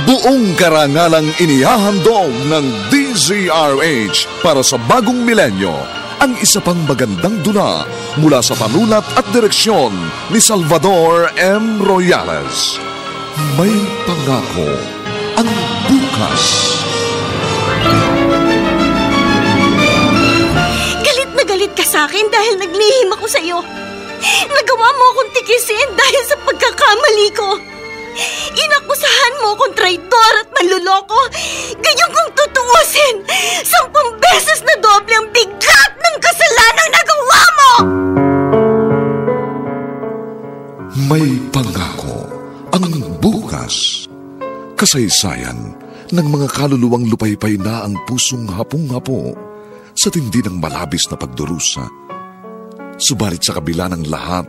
Buong karangalang inihahandog ng DZRH para sa bagong milenyo ang isa pang magandang dula mula sa panulat at direksyon ni Salvador M. Royales. May pangako ang bukas. Galit na galit ka sa akin dahil naglihim ako sa iyo. Nagawa mo akong tikisin dahil sa pagkakamali ko. Inakusahan mo akong traidor at manluloko. Ganyan kung tutuusin, 10 beses na doble ang bigat ng kasalanang nagawa mo! May pangako ang bukas. Kasaysayan ng mga kaluluwang lupaypay na ang pusong hapong-hapo sa tindi ng malabis na pagdurusa. Subalit sa kabila ng lahat,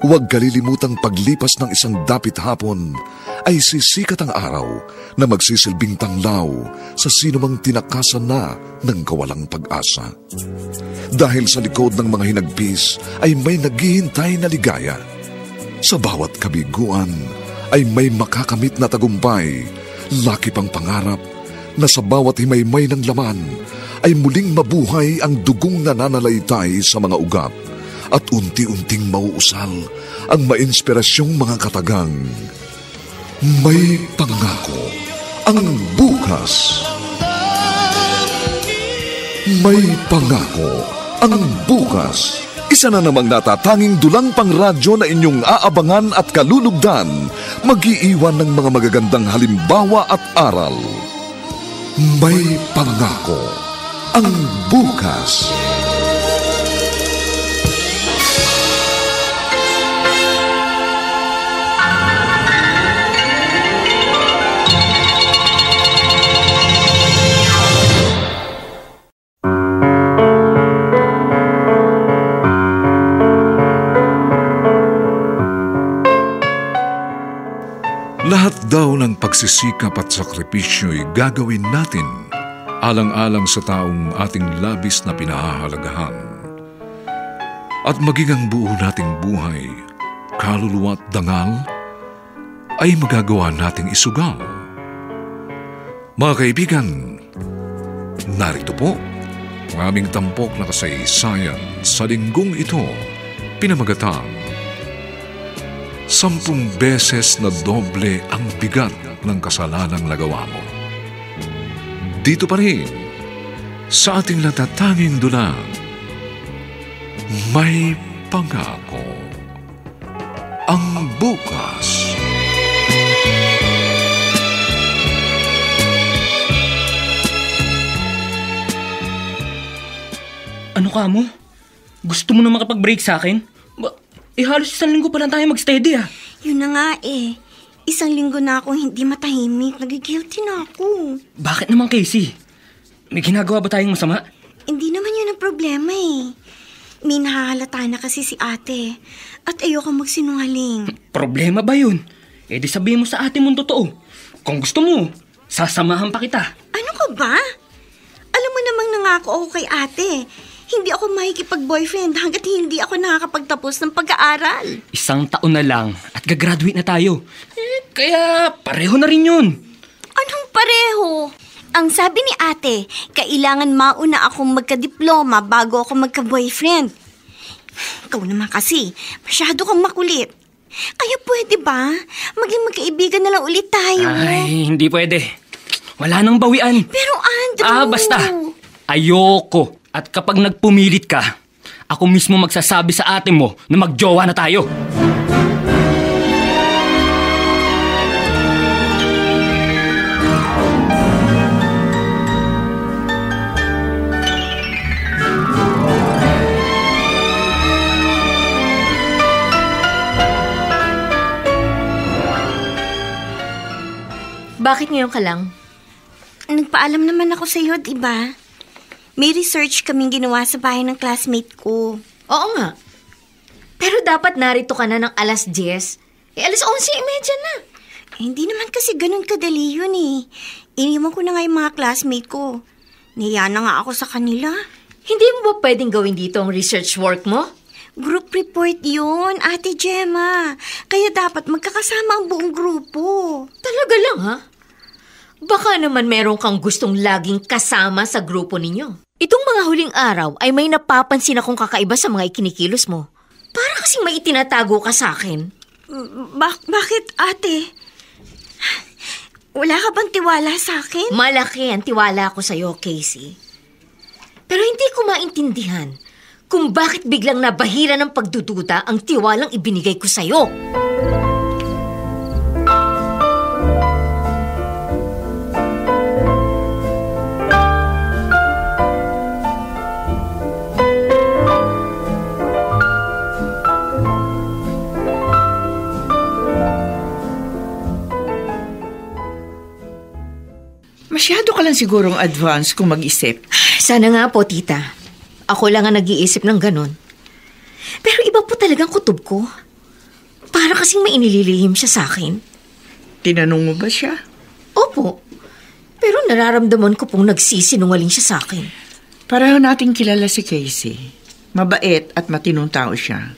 huwag kalilimutang paglipas ng isang dapit hapon ay sisikat ang araw na magsisilbing tanglaw sa sinumang tinakasan na ng kawalang pag-asa. Dahil sa likod ng mga hinagpis ay may naghihintay na ligaya. Sa bawat kabiguan ay may makakamit na tagumpay, laki pang pangarap na sa bawat himaymay ng laman ay muling mabuhay ang dugong nananalaytay sa mga ugat at unti-unting mauusal ang mainspirasyong mga katagang. May pangako ang bukas. May pangako ang bukas. Isa na namang natatanging dulang pangradyo na inyong aabangan at kalulugdan, mag-iiwan ng mga magagandang halimbawa at aral. May pangako ang bukas. Lahat daw ng pagsisikap at sakripisyo'y gagawin natin alang-alang sa taong ating labis na pinahahalagahan. At maging ang buo nating buhay, kaluluwa at dangal, ay magagawa nating isugal. Mga kaibigan, narito po ang aming tampok na kasaysayan sa linggong ito, pinamagatang 10 beses na doble ang bigat ng kasalanang nagawa mo. Dito pa rin, sa ating natatanging dula, may pangako ang bukas. Ano ka mo? Gusto mo na makapag-break sa akin? Halos 1 linggo pa lang tayo mag-steady ah. Yun na nga eh. 1 linggo na akong hindi matahimik. Nagigilty na ako. Bakit naman, Casey? May ginagawa ba tayong masama? Hindi naman yun ang problema eh. May nahahalata na kasi si ate. At ayoko magsinungaling. Problema ba yun? Di sabihin mo sa ate mong totoo. Kung gusto mo, sasamahan pa kita. Ano ka ba? Alam mo namang nangako ako kay ate. Hindi ako makikipag-boyfriend hanggat hindi ako nakakapagtapos ng pag-aaral. 1 taon na lang at gagraduate na tayo. Kaya pareho na rin yun. Anong pareho? Ang sabi ni ate, kailangan mauna akong magka-diploma bago ako magka-boyfriend. Ikaw naman kasi, masyado kang makulit. Kaya pwede ba? Maging magkaibigan na lang ulit tayo. Ay, hindi pwede. Wala nang bawian. Pero Andrew... Basta. Ayoko. At kapag nagpumilit ka, ako mismo magsasabi sa ate mo na magjowa na tayo. Bakit ngayon ka lang? Nagpaalam naman ako sa iyo, diba? May research kaming ginawa sa bahay ng classmate ko. Oo nga. Pero dapat narito ka na ng 10:00. Alas 11:30 na. Hindi naman kasi ganun kadali yun eh. Iniwan ko na nga yung mga classmate ko. Nahiya na nga ako sa kanila. Hindi mo ba pwedeng gawin dito ang research work mo? Group report yun, Ate Gemma. Kaya dapat magkakasama ang buong grupo. Talaga lang? lang ha. Baka naman meron kang gustong laging kasama sa grupo ninyo. Itong mga huling araw ay may napapansin akong kakaiba sa mga ikinikilos mo. Para kasing may itinatago ka sa akin. Bakit, ate? Wala ka bang tiwala sa akin? Malaki ang tiwala ko sa'yo, Casey. Pero hindi ko maintindihan kung bakit biglang nabahira ng pagdududa ang tiwalang ibinigay ko sa'yo. Masyado ka lang sigurong advance kung mag-isip. Sana nga po, tita. Ako lang ang nag-iisip ng ganon. Pero iba po talagang kutob ko. Para kasing may inililihim siya sa akin. Tinanong mo ba siya? Opo. Pero nararamdaman ko pong nagsisinungaling siya sa akin. Pareho nating kilala si Casey. Mabait at matinong tao siya.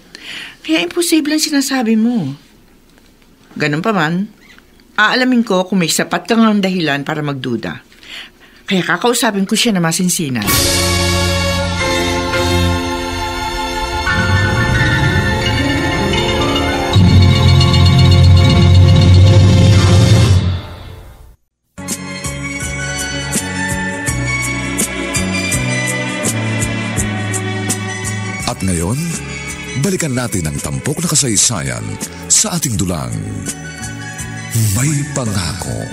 Kaya imposible ang sinasabi mo. Ganun pa man, aalamin ko kung may sapat kang dahilan para magduda. Kaya kakausapin ko siya na masinsinan. At ngayon, balikan natin ang tampok na kasaysayan sa ating dulang. May pangako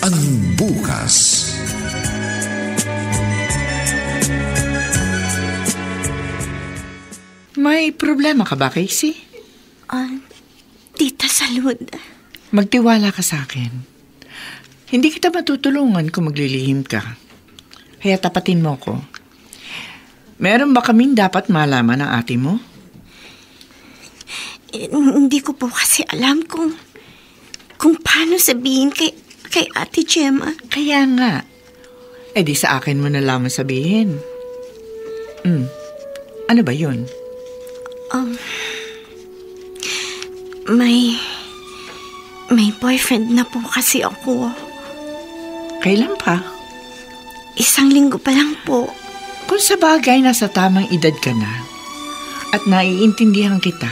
ang bukas. May problema ka ba, Casey? Tita Salud. Magtiwala ka sa akin. Hindi kita matutulungan kung maglilihim ka. Kaya tapatin mo ko. Meron ba kaming dapat malaman ng ate mo? Hindi ko po kasi alam kung paano sabihin kay Ate Gemma. Kaya nga. Eh di sa akin mo na lamang sabihin. Ano ba yun? May boyfriend na po kasi ako. Kailan pa? 1 linggo pa lang po. Kung sa bagay nasa tamang edad ka na at naiintindihan kita.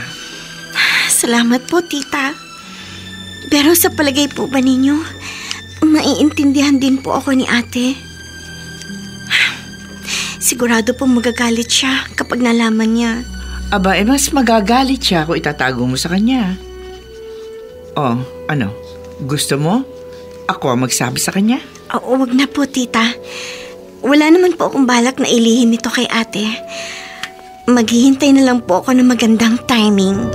Salamat po, tita. Pero sa palagay po ba ninyo, maiintindihan din po ako ni ate? Sigurado po magagalit siya kapag nalaman niya. Aba, mas magagalit siya kung itatago mo sa kanya. Oh, ano? Gusto mo? Ako ang magsabi sa kanya? Wag na po, tita. Wala naman po akong balak na ilihim ito kay ate. Maghihintay na lang po ako ng magandang timing.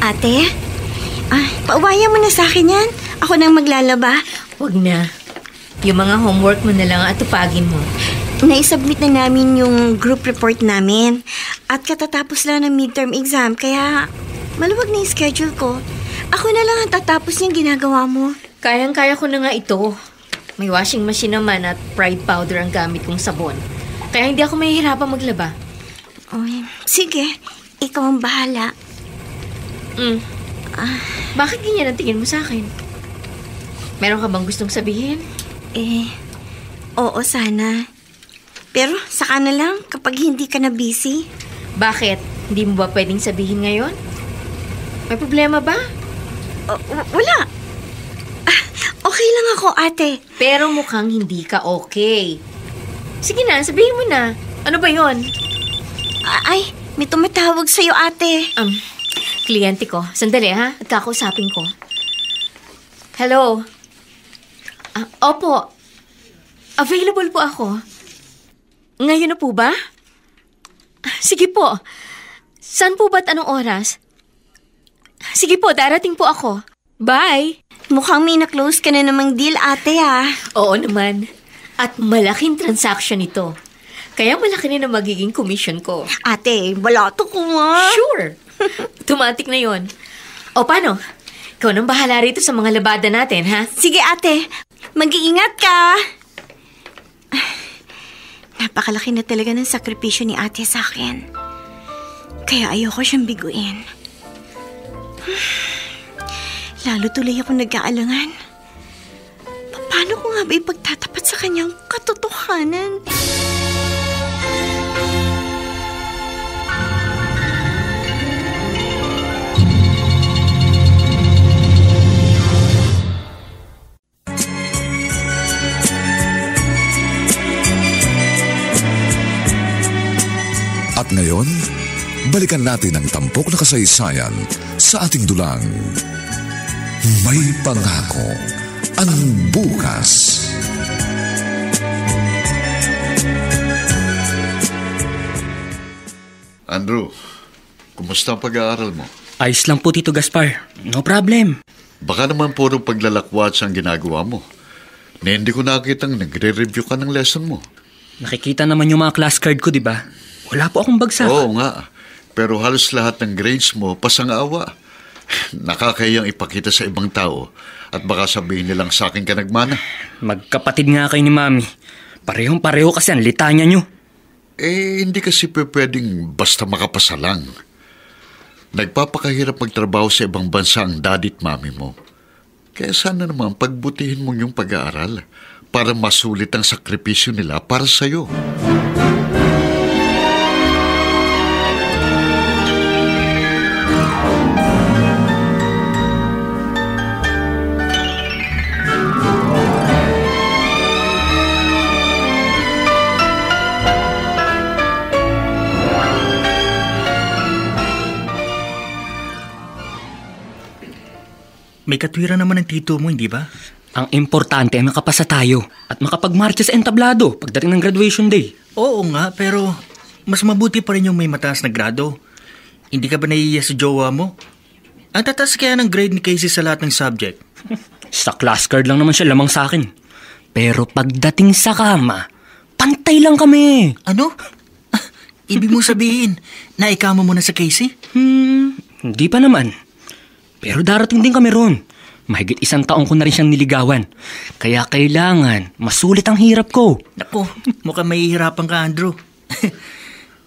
Ate, pauwayan mo na sa akin yan. Ako nang maglalaba. Huwag na. Yung mga homework mo na lang at tupagin mo. Naisubmit na namin yung group report namin. At katatapos lang ng midterm exam, kaya maluwag na yung schedule ko. Ako na lang ang tatapos niyang ginagawa mo. Kayang-kaya ko na nga ito. May washing machine naman at Pride powder ang gamit kong sabon. Kaya hindi ako mahihirapang maglaba. Sige, ikaw ang bahala. Bakit ganyan ang tingin mo sa akin? Meron ka bang gustong sabihin? Oo sana. Pero saka na lang kapag hindi ka na busy. Bakit? Hindi mo ba pwedeng sabihin ngayon? May problema ba? Wala. Okay lang ako, ate. Pero mukhang hindi ka okay. Sige na, sabihin mo na. Ano ba yon? Ay, may tumatawag sa'yo, ate. Kliyente ko. Sandali ha, at kakausapin ko. Hello? Opo. Available po ako. Ngayon na po ba? Sige po. Saan po ba't anong oras? Sige po, darating po ako. Bye! Mukhang may na-close ka na namang deal, ate, ha? Oo naman. At malaking transaction ito. Kaya malaki na magiging commission ko. Ate, balato ko nga. Sure! Automatic na yon. O paano? Ikaw nang bahala rito sa mga labada natin, ha? Sige ate, mag-iingat ka. Napakalaki na talaga ng sakripisyo ni ate sa akin. Kaya ayoko siyang biguin. Lalo tuloy ako nag-aalangan. Paano ko nga ba ipagtatapat sa kanyang katotohanan? At ngayon, balikan natin ang tampok na kasaysayan sa ating dulang. May pangako ang bukas. Andrew, kumusta ang pag-aaral mo? Ayos lang po, Tito Gaspar. No problem. Baka naman puro paglalakwats ang ginagawa mo. Na hindi ko nakitang nagre-review ka ng lesson mo. Nakikita naman yung mga class card ko, di ba? Wala po akong bagsak. Oo nga, pero halos lahat ng grades mo pasang-awa. Nakakayang ipakita sa ibang tao at baka sabihin nilang sa akin ka nagmana. Magkapatid nga kayo ni Mami. Parehong-pareho kasi ang litanya nyo. Hindi kasi pwedeng basta makapasa lang. Nagpapakahirap magtrabaho sa ibang bansa ang daddy at mami mo. Kaya sana naman pagbutihin mo yung pag-aaral para masulit ang sakripisyo nila para sa'yo. May katwiran naman ng tito mo, hindi ba? Ang importante ay makapasa tayo at makapagmarcha sa entablado pagdating ng graduation day. Oo nga, pero mas mabuti pa rin yung may mataas na grado. Hindi ka ba nahihiya sa jowa mo? Ang tataas kaya ng grade ni Casey sa lahat ng subject. Sa class card lang naman siya lamang sa akin. Pero pagdating sa kama, pantay lang kami. Ano? Ibig mo sabihin, naikama mo na sa Casey? Hindi pa naman. Pero darating din kami ron. Mahigit 1 taon ko na rin siyang niligawan. Kaya kailangan masulit ang hirap ko. Naku, mukhang mahihirapan ka, Andrew.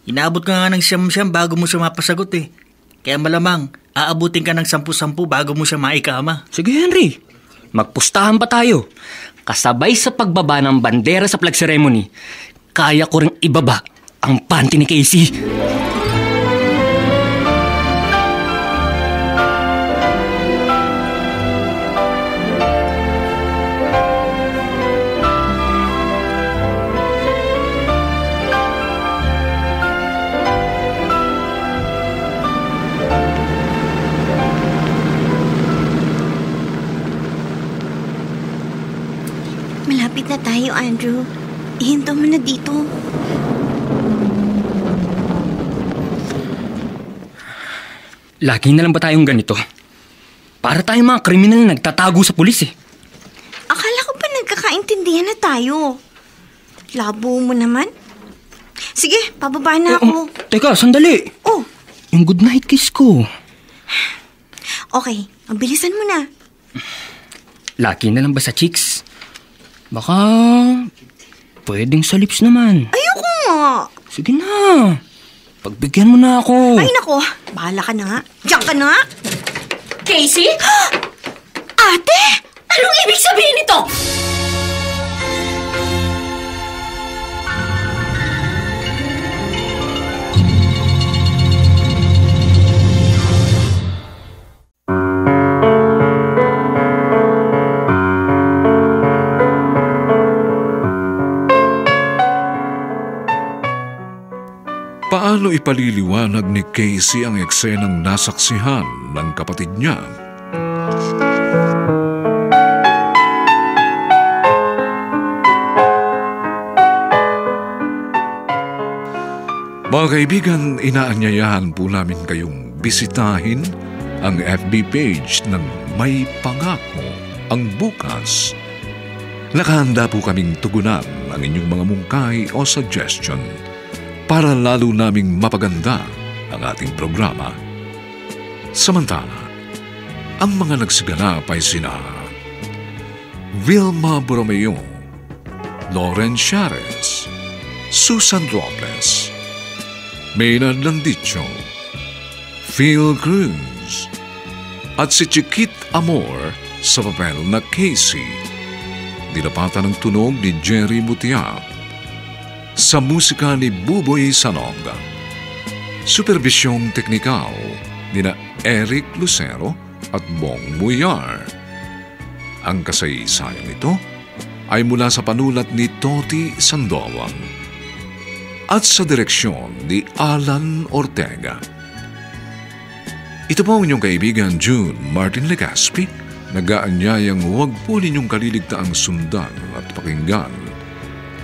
Inaabot ka nga ng 9 bago mo siya mapasagot eh. Kaya malamang, aabutin ka ng 10 bago mo siya maikama. Sige, Henry. Magpustahan pa tayo. Kasabay sa pagbaba ng bandera sa flag ceremony, kaya ko ring ibaba ang panty ni Casey. Malapit na tayo, Andrew. Ihinto mo na dito. Lagi na lang ba tayong ganito? Para tayong mga kriminal na nagtatago sa pulis eh. Akala ko pa nagkakaintindihan na tayo. Labo mo naman. Sige, pababa na ako. Teka, sandali. Oh, Yung goodnight kiss ko. okay. Mabilisan mo na. Lagi na lang ba sa cheeks? Baka pwedeng sa lips naman. Ayoko nga. Sige na. Pagbigyan mo na ako. Ay, nako. Bahala ka na nga. Diyan ka na nga. Casey? Ate! Anong ibig sabihin nito? Paano ipaliliwanag ni Casey ang eksenang nasaksihan ng kapatid niya? Mga kaibigan, inaanyayahan po namin kayong bisitahin ang FB page ng May Pangako ang Bukas. Nakahanda po kaming tugunan ang inyong mga mungkahi o suggestion para lalo naming mapaganda ang ating programa. Samantala, Ang mga nagsiganap ay sina Vilma Borromeo, Lauren Shares, Susan Robles, Maynard Landicho, Phil Cruz, at si Chiquit Amor sa papel na Casey. Dinapatan ng tunog ni Jerry Mutia. Sa musika ni Buboy Sanog. Supervisyong teknikal ni na Eric Lucero at Bong Muyar. Ang kasaysayang ito ay mula sa panulat ni Toti Sandoval at sa direksyon ni Alan Ortega. Ito po ang inyong kaibigan June Martin Legaspi, nag-aanyayang huwag po ninyong kaliligtaang sundan at pakinggan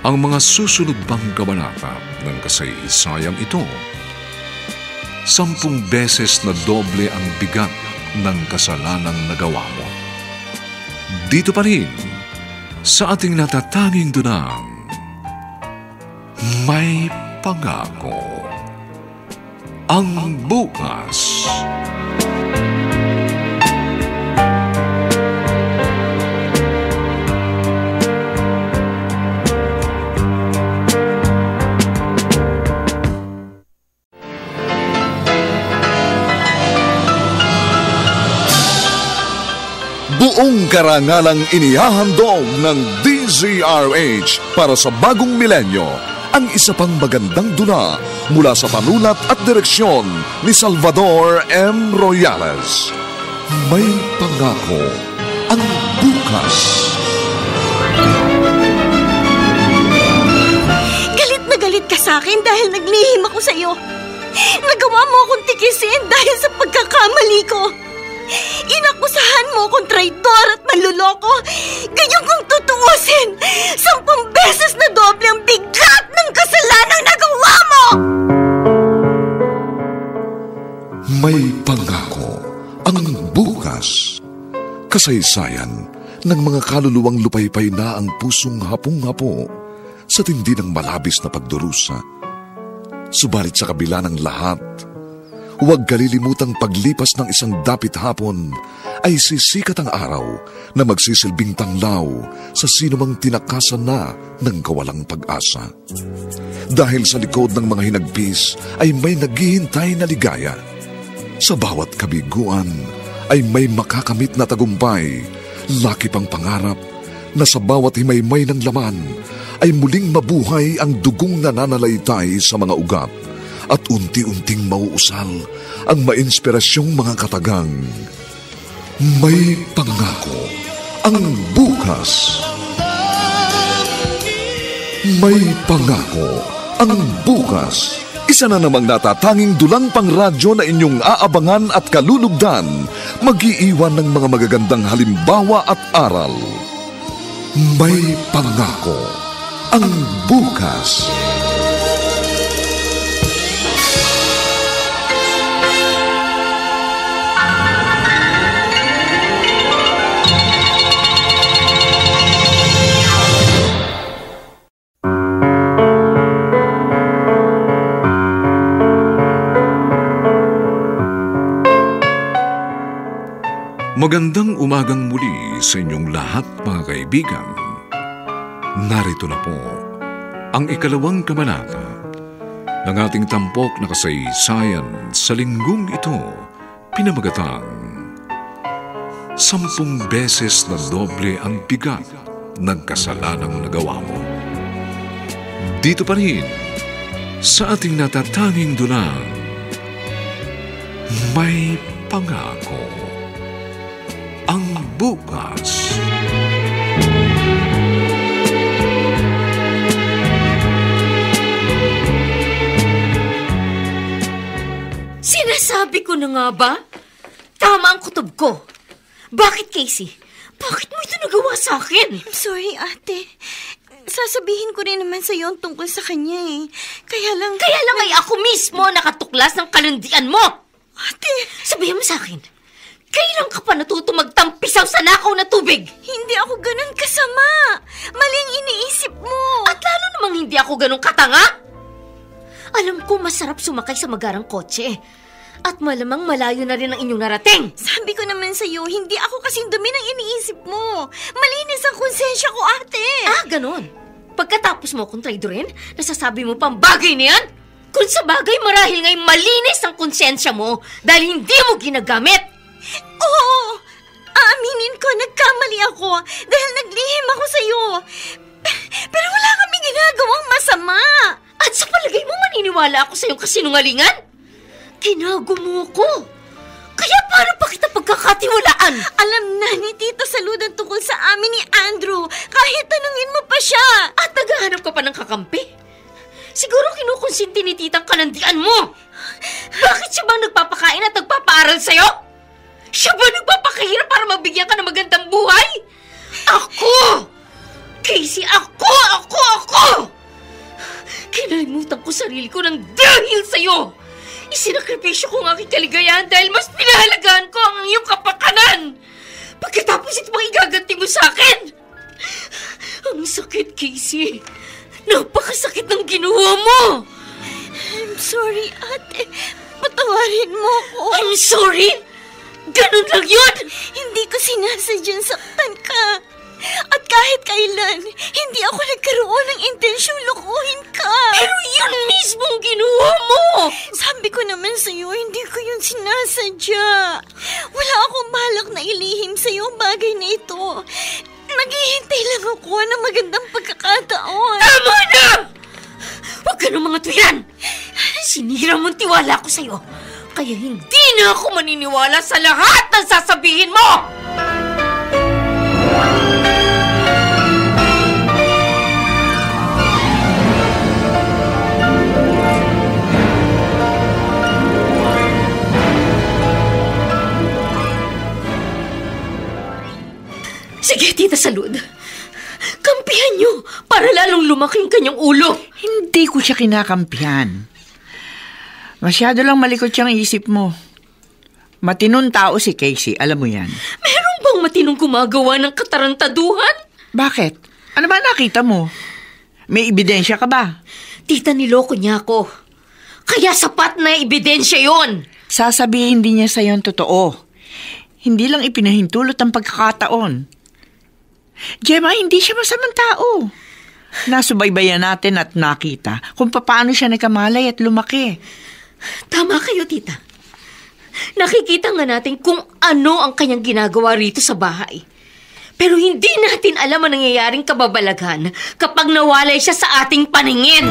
ang mga susunod pang kabanata ng kasaysayang ito. 10 beses na doble ang bigat ng kasalanang nagawa mo. Dito pa rin, sa ating natatanging dunang, may pangako ang bukas. Buong karangalang inihahandog ng DZRH para sa bagong milenyo ang isa pang magandang dula mula sa panulat at direksyon ni Salvador M. Royales. May pangako ang bukas. Galit na galit ka sa akin dahil naglihim ako sa iyo. Nagawa mo akong tikisin dahil sa pagkakamali ko. Inakusahan mo akong traidor at manluloko. Ganyan kong tutuusin. 10 beses na doble ang bigat ng kasalanang nagawa mo! May pangako ang bukas. Kasaysayan ng mga kaluluwang lupaypay na ang pusong hapong-hapo sa tindi ng malabis na pagdurusa. Subalit sa kabila ng lahat, huwag kalilimutang paglipas ng isang dapit hapon ay sisikat ang araw na magsisilbing tanglaw sa sinumang tinakasan na ng kawalang pag-asa. Dahil sa likod ng mga hinagpis ay may naghihintay na ligaya. Sa bawat kabiguan ay may makakamit na tagumpay, laki pang pangarap na sa bawat himaymay ng laman ay muling mabuhay ang dugong nananalaytay sa mga ugat at unti-unting mauusal ang mainspirasyong mga katagang. May pangako ang bukas. May pangako ang bukas. Isa na namang natatanging dulang pangradyo na inyong aabangan at kalulugdan, mag-iiwan ng mga magagandang halimbawa at aral. May pangako ang bukas. Magandang umagang muli sa inyong lahat, mga kaibigan. Narito na po ang ikalawang kabanata ng ating tampok na kasaysayan sa linggong ito, pinamagatang 10 beses na doble ang bigat ng kasalanang nagawa mo. Dito pa rin sa ating natatanging dunang, may pangako ang bukas. Sinasabi ko na nga ba? Tama ang kutob ko. Bakit, Casey? Bakit mo ito nagawa sa akin? I'm sorry, ate. Sasabihin ko rin naman sa iyo ang tungkol sa kanya eh. Kaya lang ay ako mismo nakatuklas ng kalandian mo. Ate! Sabihin mo sa akin, kailan ka pa natuto magtampisaw sa nakaw na tubig? Hindi ako ganun kasama. Mali ang iniisip mo. At lalo namang hindi ako ganun katanga. Alam ko masarap sumakay sa magarang kotse. At malamang malayo na rin ang inyong narating. Sabi ko naman sa'yo, hindi ako kasing dumi ng iniisip mo. Malinis ang konsensya ko, ate. Ganon. Pagkatapos mo akong traidorin, nasasabi mo pang bagay na yan? Kung sa bagay, marahil nga'y malinis ang konsensya mo dahil hindi mo ginagamit. Oo, aaminin ko, nagkamali ako dahil naglihim ako sa'yo. Pero wala kami ginagawang masama. At sa palagay mo, maniniwala ako sa iyong kasinungalingan? Ginago mo ko. Kaya paano pa kita pagkakatiwalaan? Alam na ni Tita Salud ang tungkol sa amin ni Andrew. Kahit tanungin mo pa siya. At naghahanap ka pa ng kakampi? Siguro kinukonsinti ni Titang kanandian mo. Bakit siya bang nagpapakain at nagpapaaral sa'yo? Siya ba nagpapakahirap para mabigyan ka ng magandang buhay? Ako! Casey, ako! Kinalimutan ko sarili ko ng dahil sa'yo. Isinakripisyo ko ang aking kaligayahan dahil mas pinahalagaan ko ang iyong kapakanan. Pagkatapos ito bang igaganti mo sa akin? Ang sakit, Casey. Napakasakit ng ginawa mo. I'm sorry, ate. Patawarin mo ko. I'm sorry? Ganun lang yun? Hindi ko sinasadyang saktan ka. At kahit kailan, hindi ako nagkaroon ng intensyong lokohin ka. Pero yun mismong ginawa mo. Sabi ko naman sa'yo, hindi ko yun sinasadya. Wala akong balak na ilihim sa'yo ang bagay na ito. Naghihintay lang ako ng magandang pagkakataon. Tama na! Huwag ka ng mga tuyan. Sinira mong tiwala ko sa'yo. Kaya hindi na ako maniniwala sa lahat ng sasabihin mo! Sige, Tita Salud. Kampihan niyo para lalong lumaki ang kanyang ulo. Hindi ko siya kinakampihan. Masyado lang malikot siyang isip mo. Matinong tao si Casey, alam mo yan. Meron bang matinong gumagawa ng katarantaduhan? Bakit? Ano ba nakita mo? May ebidensya ka ba? Tita, niloko niya ako. Kaya sapat na ebidensya yon. Sasabihin din niya sa'yo ang totoo. Hindi lang ipinahintulot ang pagkakataon. Gemma, hindi siya masamang tao. Nasubaybayan natin at nakita kung paano siya nagkamalay at lumaki. Tama kayo, Tita. Nakikita nga natin kung ano ang kanyang ginagawa rito sa bahay. Pero hindi natin alam ang nangyayaring kababalaghan kapag nawalay siya sa ating paningin.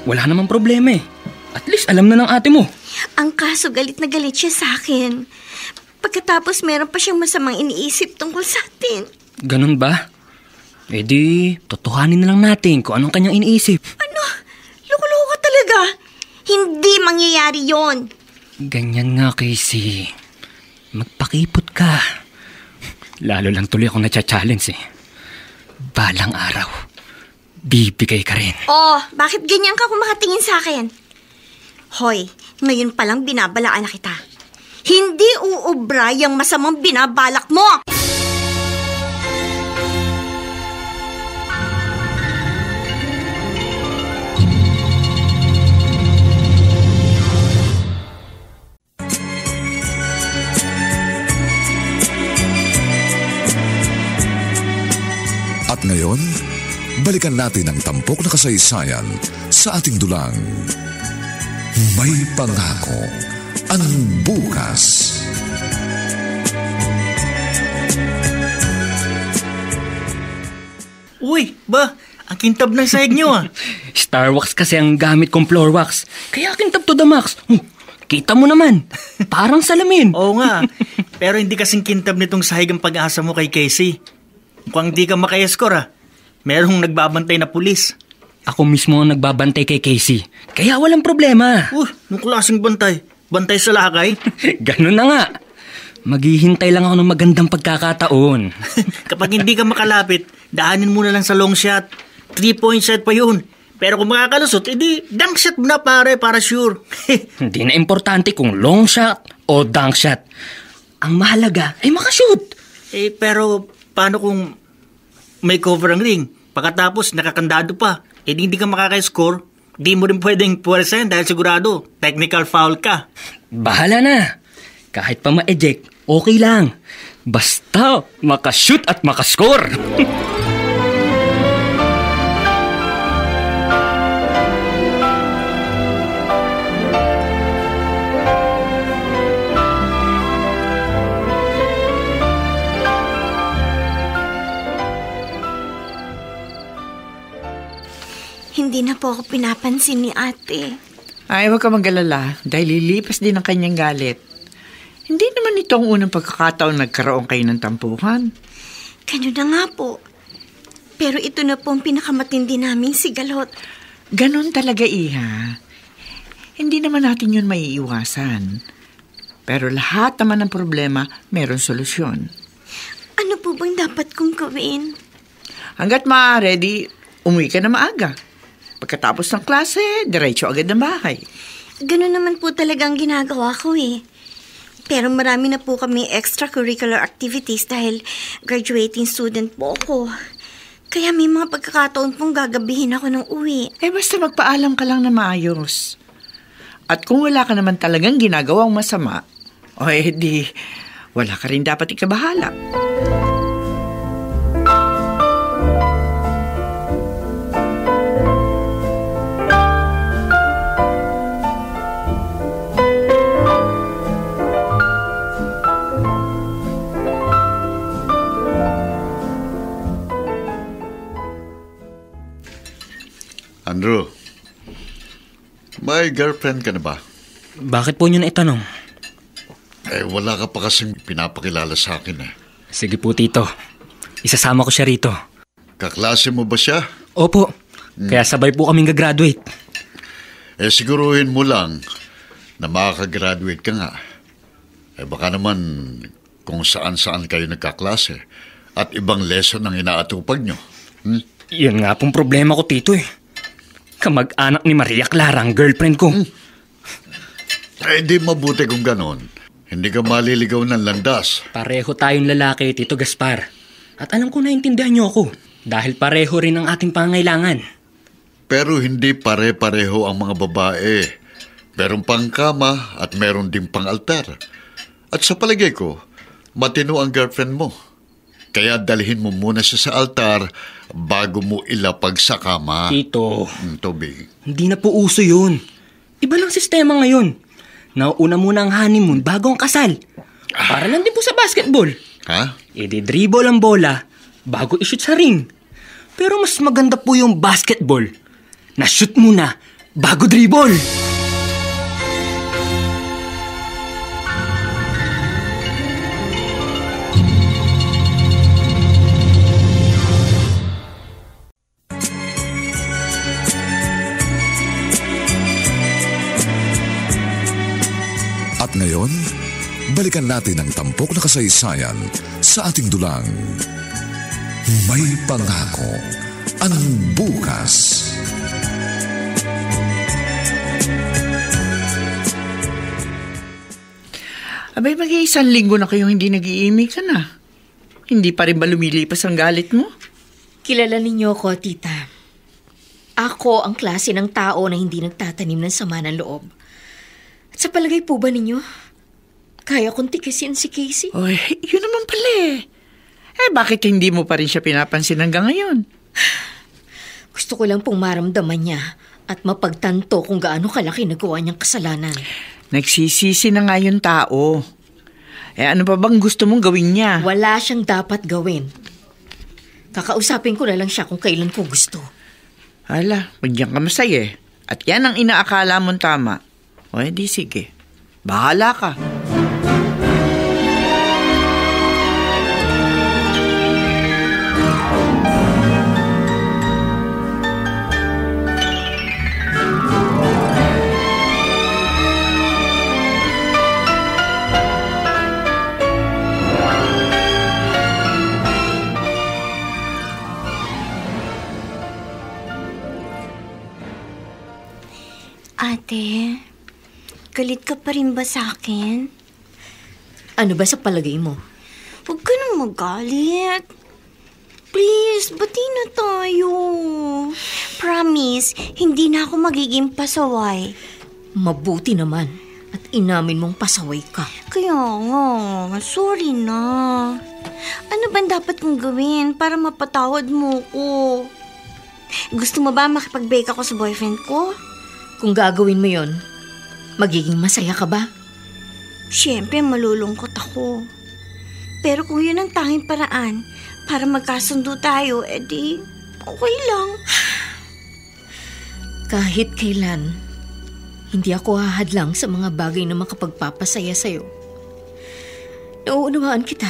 Wala namang problema eh. At least alam na ng ate mo. Ang kaso galit na galit siya sa akin. Pagkatapos meron pa siyang masamang iniisip tungkol sa atin. Ganun ba? Eh di, totohanin na lang natin kung anong kanyang iniisip. Ano? Loko-loko ka talaga. Hindi mangyayari yon. Ganyan nga, Casey. Magpakipot ka. Lalo lang tuloy akong natcha-challenge eh. Balang araw, bibigay ka rin. Oh, bakit ganyan ka kung makatingin sa akin? Hoy, ngayon palang binabalaan na kita. Hindi uubra yung masamang binabalak mo! At ngayon, balikan natin ang tampok na kasaysayan sa ating dulang. May pangako ang bukas. Uy, ang kintab ng sahig niyo ah. Star wax kasi ang gamit kong floor wax. Kaya kintab to the max. Kita mo naman, parang salamin. Oo nga, pero hindi kasing kintab nitong sahig ang pag-asa mo kay Casey. Mukhang hindi ka maka-escore ah. Merong nagbabantay na pulis. Ako mismo ang nagbabantay kay Casey. Kaya walang problema. Anong klaseng bantay? Bantay sa lakay? Ganun na nga. Maghihintay lang ako ng magandang pagkakataon. Kapag hindi ka makalapit, daanin mo na lang sa long shot. 3-point shot pa yun. Pero kung makakalusot, edi dunk shot mo na pare, para sure. Hindi na importante kung long shot o dunk shot. Ang mahalaga ay makashoot. Pero paano kung may cover ang ring? Pagkatapos nakakandado pa, hindi ka makaka-score. Di mo rin pwedeng puwersahin dahil sigurado technical foul ka. Bahala na. Kahit pa ma-eject, okay lang. Basta makashoot at makascore. Hindi na po ako pinapansin ni ate. Ay, huwag ka mag-alala dahil lilipas din ang kanyang galit. Hindi naman ito ang unang pagkakataon nagkaroon kayo ng tampuhan. Ganun na nga po. Pero ito na po ang pinakamatindi naming sigalot. Ganon talaga, Iha. Hindi naman natin yun maiiwasan. Pero lahat naman ng problema, meron solusyon. Ano po bang dapat kong gawin? Hanggat maaari, di umuwi ka na maaga. Pagkatapos ng klase, diretso agad ng bahay. Ganun naman po talagang ginagawa ko eh. Pero marami na po kami extracurricular activities dahil graduating student po ako. Kaya may mga pagkakataon pong gagabihin ako ng uwi. Basta magpaalam ka lang na maayos. At kung wala ka naman talagang ginagawang masama, di wala ka rin dapat ikabahala. Andrew, may girlfriend ka na ba? Bakit po nyo na itanong? Wala ka pa kasing pinapakilala sa akin eh. Sige po, Tito. Isasama ko siya rito. Kaklase mo ba siya? Opo. Kaya sabay po kaming gagraduate. Siguruhin mo lang na makakagraduate ka nga. Baka naman kung saan-saan kayo nagkaklase at ibang lesson ang inaatupag nyo. Yun nga pong problema ko, Tito eh. Kamag-anak ni Maria Clara ang girlfriend ko. Di mabuti kung ganon. Hindi ka maliligaw ng landas. Pareho tayong lalaki, Tito Gaspar. At alam ko naintindihan niyo ako. Dahil pareho rin ang ating pangailangan. Pero hindi pare-pareho ang mga babae. Meron pang kama at meron ding pang altar. At sa palagay ko, matino ang girlfriend mo. Kaya dalhin mo muna siya sa altar bago mo ilapag sa kama. Tito. Toby. Hindi na po uso yun. Iba lang sistema ngayon. Nauuna muna ang honeymoon bago ang kasal. Para lang din po sa basketball. Ha? I-dribble ang bola bago i-shoot sa ring. Pero mas maganda po yung basketball. Na-shoot muna bago dribble. At ngayon, balikan natin ang tampok na kasaysayan sa ating dulang. May pangako ang bukas. Abay, mag-iisang linggo na kayong hindi nag-iimik ka na. Hindi pa rin ba lumilipas ang galit mo? Kilala ninyo ko, tita. Ako ang klase ng tao na hindi nagtatanim ng sama ng loob. At sa palagay po ba ninyo, kaya kong tikisin si Casey? Oy, yun naman pala eh. Bakit hindi mo pa rin siya pinapansin hanggang ngayon? Gusto ko lang pong maramdaman niya at mapagtanto kung gaano kalaki nagawa niyang kasalanan. Nagsisisi na nga yung tao. Ano pa bang gusto mong gawin niya? Wala siyang dapat gawin. Kakausapin ko na lang siya kung kailan ko gusto. Hala, magyan ka masaya eh. At yan ang inaakala mong tama. Di sige. Bahala ka. Ate, galit ka pa rin ba sa akin? Ano ba sa palagay mo? Huwag ka nang magalit. Please, bati na tayo. Promise, hindi na ako magiging pasaway. Mabuti naman at inamin mong pasaway ka. Kaya nga, sorry na. Ano ba dapat kong gawin para mapatawad mo ko? Gusto mo ba makipag-break ako sa boyfriend ko? Kung gagawin mo yon, magiging masaya ka ba? Siyempre, malulungkot ako. Pero kung yun ang tanging paraan para magkasundo tayo, edi okay lang. Kahit kailan, hindi ako hahadlang sa mga bagay na makapagpapasaya sa'yo. Nauunawaan kita.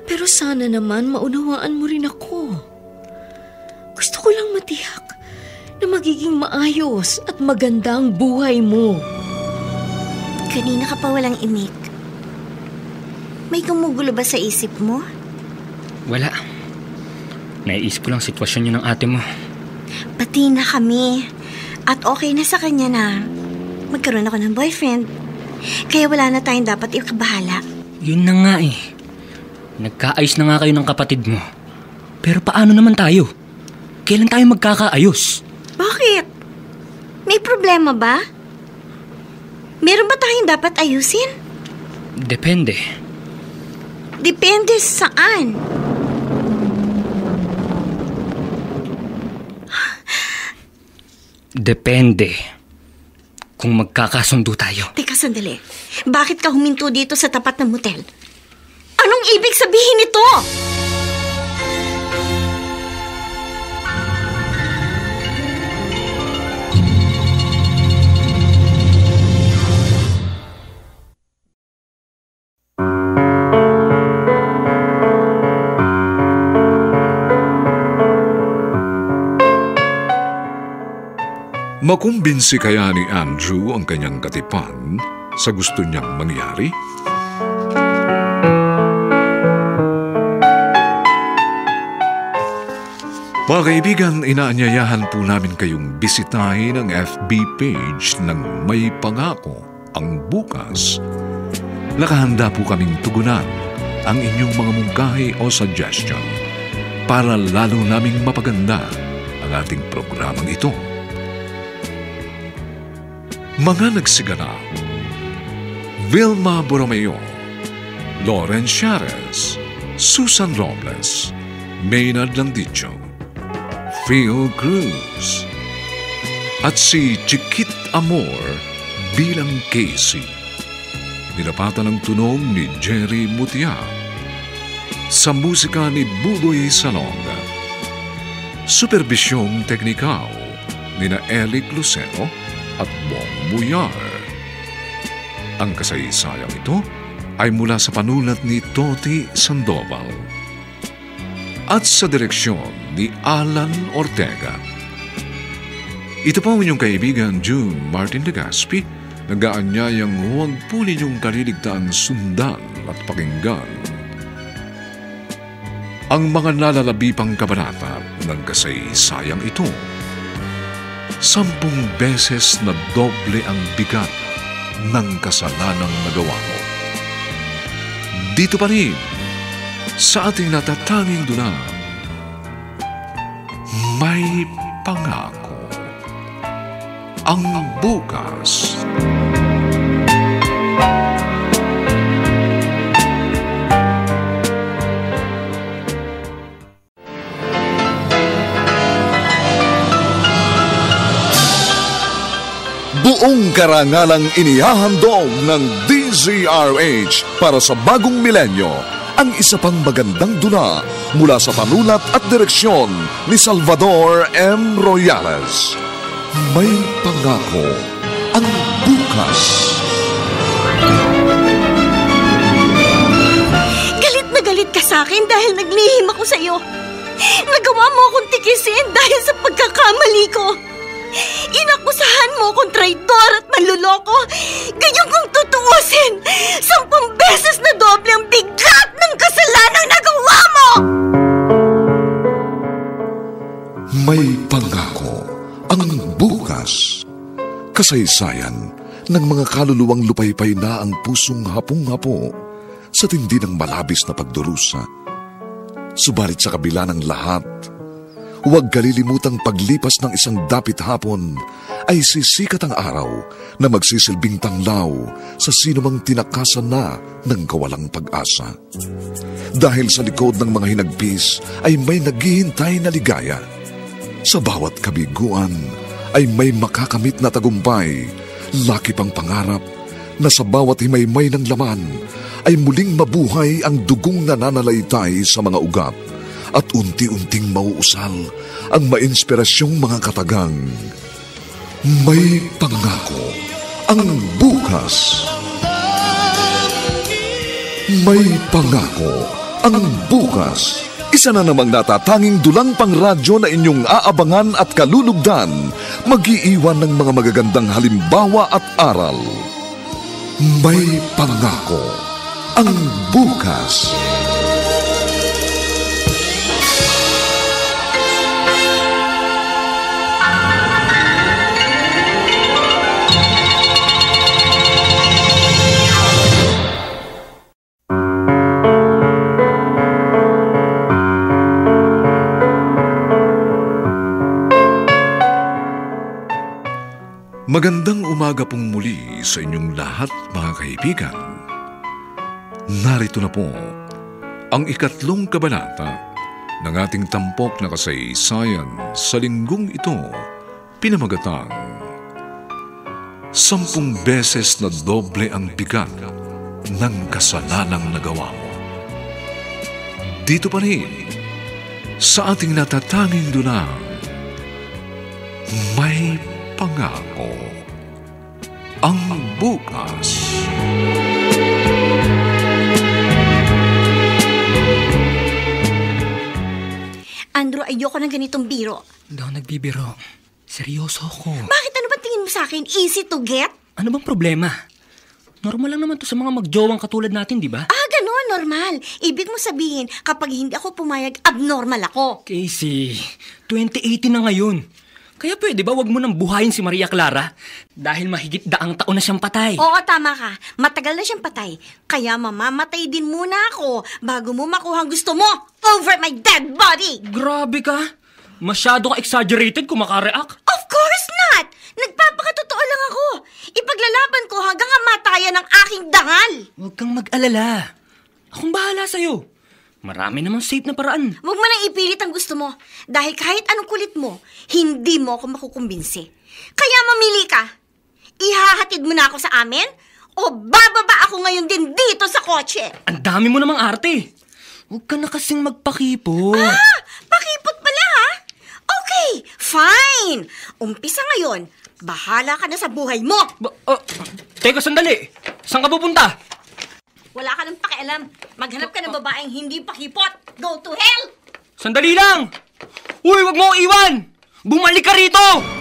Pero sana naman maunawaan mo rin ako. Gusto ko lang matiyak na magiging maayos at maganda ang buhay mo. Kanina ka pa walang imik. May gumugulo ba sa isip mo? Wala. Naiisip ko lang sitwasyon niyo ng ate mo. Pati na kami. At okay na sa kanya na magkaroon ako ng boyfriend. Kaya wala na tayong dapat ikabahala. Yun na nga eh. Nagkaayos na nga kayo ng kapatid mo. Pero paano naman tayo? Kailan tayo magkakaayos? Bakit? May problema ba? Meron ba tayong dapat ayusin? Depende. Depende saan? Depende kung magkakasundo tayo. Teka, sandali. Bakit ka huminto dito sa tapat ng motel? Anong ibig sabihin nito? Makumbinsi kaya ni Andrew ang kanyang katipan sa gusto niyang mangyari? Mga kaibigan, inaanyayahan po namin kayong bisitahin ang FB page ng May Pangako ang Bukas. Nakahanda po kaming tugunan ang inyong mga mungkahi o suggestion para lalo naming mapaganda ang ating programang ito. Mga nagsiganap: Vilma Borromeo, Lauren Chiares, Susan Robles, Maynard Landicho, Phil Cruz, at si Chiquit Amor bilang Casey. Nilapatan ng tunog ni Jerry Mutia. Sa musika ni Buboy Salonga. Superbisyong teknikal ni na Eric Lucero at Bong Buyar. Ang kasaysayang ito ay mula sa panulat ni Toti Sandoval at sa direksyon ni Alan Ortega. Ito po ang inyong kaibigan June Martin Legaspi, nag-aanyayang huwag po ninyong kaliligtaan sundan at pakinggan ang mga nalalabi pang kabanata ng kasaysayang ito. 10 beses na doble ang bigat ng kasalanang nagawa mo. Dito pa rin, sa ating natatanging dulang, May Pangako ang Bukas. Buong karangalang inihahandog ng DZRH para sa bagong milenyo ang isa pang magandang dula mula sa panulat at direksyon ni Salvador M. Royales. May Pangako ang Bukas. Galit na galit ka sa akin dahil naglihim ako sa iyo. Nagawa mo akong tikisin dahil sa pagkakamali ko. Inakusahan mo akong traidor at manluloko. Ganyan kung tutuusin, 10 beses na doble ang bigat ng kasalanang nagawa mo! May Pangako ang Bukas. Kasaysayan ng mga kaluluwang lupaypay na ang pusong hapong-hapo sa tindi ng malabis na pagdurusa. Subalit sa kabila ng lahat, huwag kalilimutang paglipas ng isang dapit hapon ay sisikat ang araw na magsisilbing tanglaw sa sinumang tinakasan na ng kawalang pag-asa. Dahil sa likod ng mga hinagpis ay may naghihintay na ligaya. Sa bawat kabiguan ay may makakamit na tagumpay, laki pang pangarap na sa bawat himaymay ng laman ay muling mabuhay ang dugong nananalaytay sa mga ugat at unti-unting mauusal ang mainspirasyong mga katagang. May pangako ang bukas. May pangako ang bukas. Isa na namang natatanging dulang pangradyo na inyong aabangan at kalulugdan, mag-iiwan ng mga magagandang halimbawa at aral. May pangako ang bukas. Magandang umaga pong muli sa inyong lahat, mga kaibigan. Narito na po ang 3 kabanata ng ating tampok na kasaysayan sa linggong ito, pinamagatang 10 beses na doble ang bigat ng kasalanang nagawa mo. Dito pa rin sa ating natatanging dunang may pangako ang bukas. Andrew, ayoko ng ganitong biro. Hindi ako nagbibiro. Seryoso ako. Bakit? Ano ba tingin mo sa akin? Easy to get? Ano bang problema? Normal lang naman to sa mga magjowang katulad natin, di ba? Ganun, normal. Ibig mo sabihin, kapag hindi ako pumayag, abnormal ako. Casey, 2018 na ngayon. Kaya pwede ba wag mo nang buhayin si Maria Clara? Dahil mahigit 100 taon na siyang patay. Oo, tama ka. Matagal na siyang patay. Kaya mamamatay din muna ako bago mo makuha ang gusto mo over my dead body. Grabe ka. Masyado ka exaggerated kung makareact. Of course not! Nagpapakatotoo lang ako. Ipaglalaban ko hanggang matayan ng aking dangal. Huwag kang mag-alala. Akong bahala sa'yo. Marami namang safe na paraan. Huwag mo nang ipilit ang gusto mo. Dahil kahit anong kulit mo, hindi mo ako makukumbinsi. Kaya mamili ka. Ihahatid mo na ako sa amin? O bababa ako ngayon din dito sa kotse? Ang dami mo namang arte. Huwag ka na kasing magpakipot. Pakipot pala ha? Okay, fine. Umpisa ngayon. Bahala ka na sa buhay mo. Teka, sandali. Saan ka pupunta? Wala ka nang pakialam. Maghanap ka ng babaeng hindi pakipot. Go to hell! Sandali lang! Uy, wag mo iwan! Bumalik ka rito!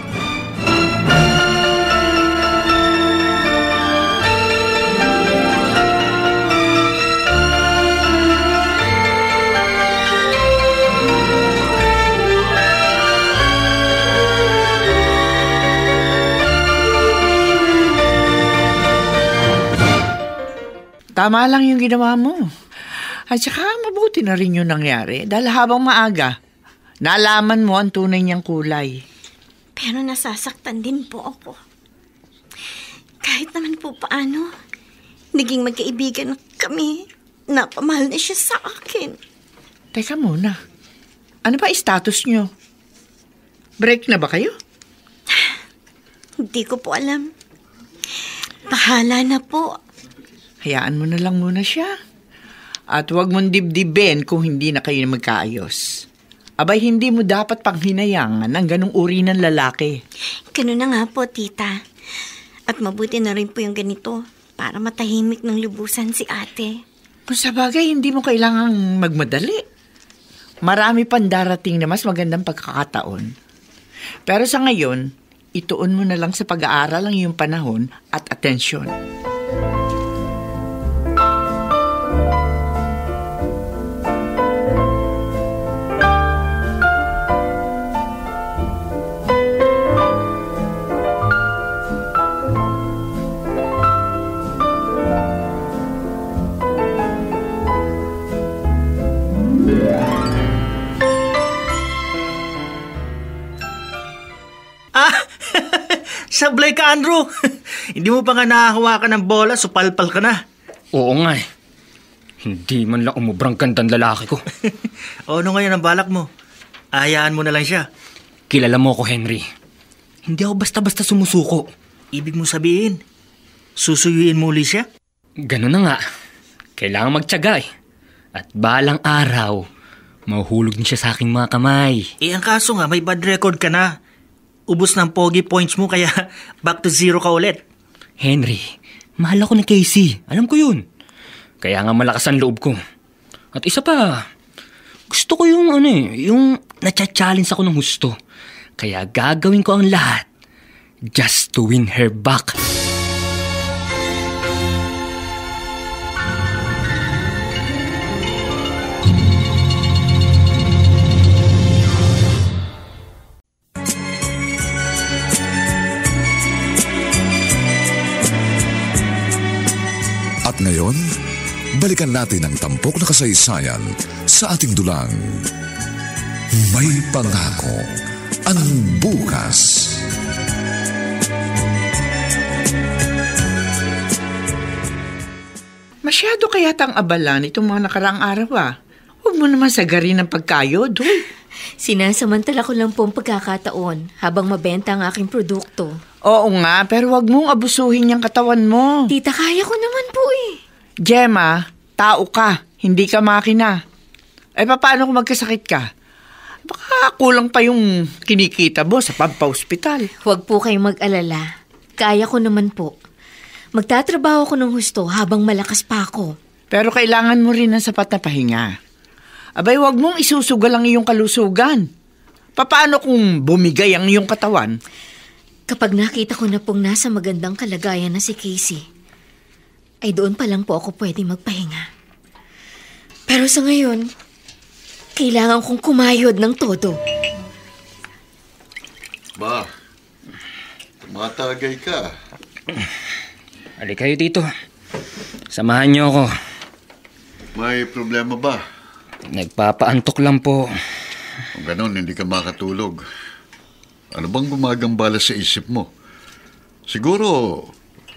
Tama lang yung ginawa mo. At saka mabuti na rin yung nangyari dahil habang maaga, nalaman mo ang tunay niyang kulay. Pero nasasaktan din po ako. Kahit naman po paano, naging magkaibigan kami. Napamahal na siya sa akin. Teka muna, ano ba status niyo? Break na ba kayo? Hindi ko po alam. Bahala na po. Hayaan mo na lang muna siya. At huwag mong dibdibin kung hindi na kayo magkaayos. Abay, hindi mo dapat panghinayangan ng ganong uri ng lalaki. Ganun na nga po, tita. At mabuti na rin po yung ganito para matahimik ng lubusan si ate. Kung sa bagay, hindi mo kailangang magmadali. Marami pang darating na mas magandang pagkakataon. Pero sa ngayon, ituon mo na lang sa pag-aaral ang iyong panahon at atensyon. Sablay ka, Andrew. Hindi mo pa nga nakahawakan ng bola, so palpal ka na. Oo nga eh. Hindi man lang umubrang gandang lalaki ko. O ano ngayon ang balak mo? Ahayaan mo na lang siya. Kilala mo ko, Henry. Hindi ako basta-basta sumusuko. Ibig mo sabihin, susuyuin mo uli siya? Ganun na nga. Kailangan magtiyaga eh. At balang araw, mahuhulog din siya sa aking mga kamay. Ang kaso nga, may bad record ka na. Ubus ng pogi points mo, kaya back to zero ka ulit. Henry, mahal ako ni Casey. Alam ko yun. Kaya nga malakas ang loob ko. At isa pa, gusto ko yung nacha-challenge ako ng husto. Kaya gagawin ko ang lahat just to win her back. At ngayon, balikan natin ang tampok na kasaysayan sa ating dulang. May pangako ang bukas. Masyado kaya tang abala nitong mga nakaraang araw Huwag mo naman sagarin ng pagkayod, Sinasamantala ko lang po ang pagkakataon habang mabenta ang aking produkto. Oo nga, pero wag mong abusuhin yung katawan mo. Tita, kaya ko naman po eh. Gemma, tao ka, hindi ka makina. Paano kung magkasakit ka? Baka kulang pa yung kinikita mo sa pampa-ospital. Huwag po kayong mag-alala. Kaya ko naman po. Magtatrabaho ko ng husto habang malakas pa ako. Pero kailangan mo rin ng sapat na pahinga. Abay, wag mong isusugal ang iyong kalusugan. Paano kung bumigay ang iyong katawan? Kapag nakita ko na pong nasa magandang kalagayan na si Casey, ay doon pa lang po ako pwede magpahinga. Pero sa ngayon, kailangan kong kumayod ng todo. Ba, tumatagay ka. Halika kayo dito. Samahan niyo ako. May problema ba? Nagpapaantok lang po. Kung ganon, hindi ka makatulog. Ano bang gumagambala sa isip mo? Siguro,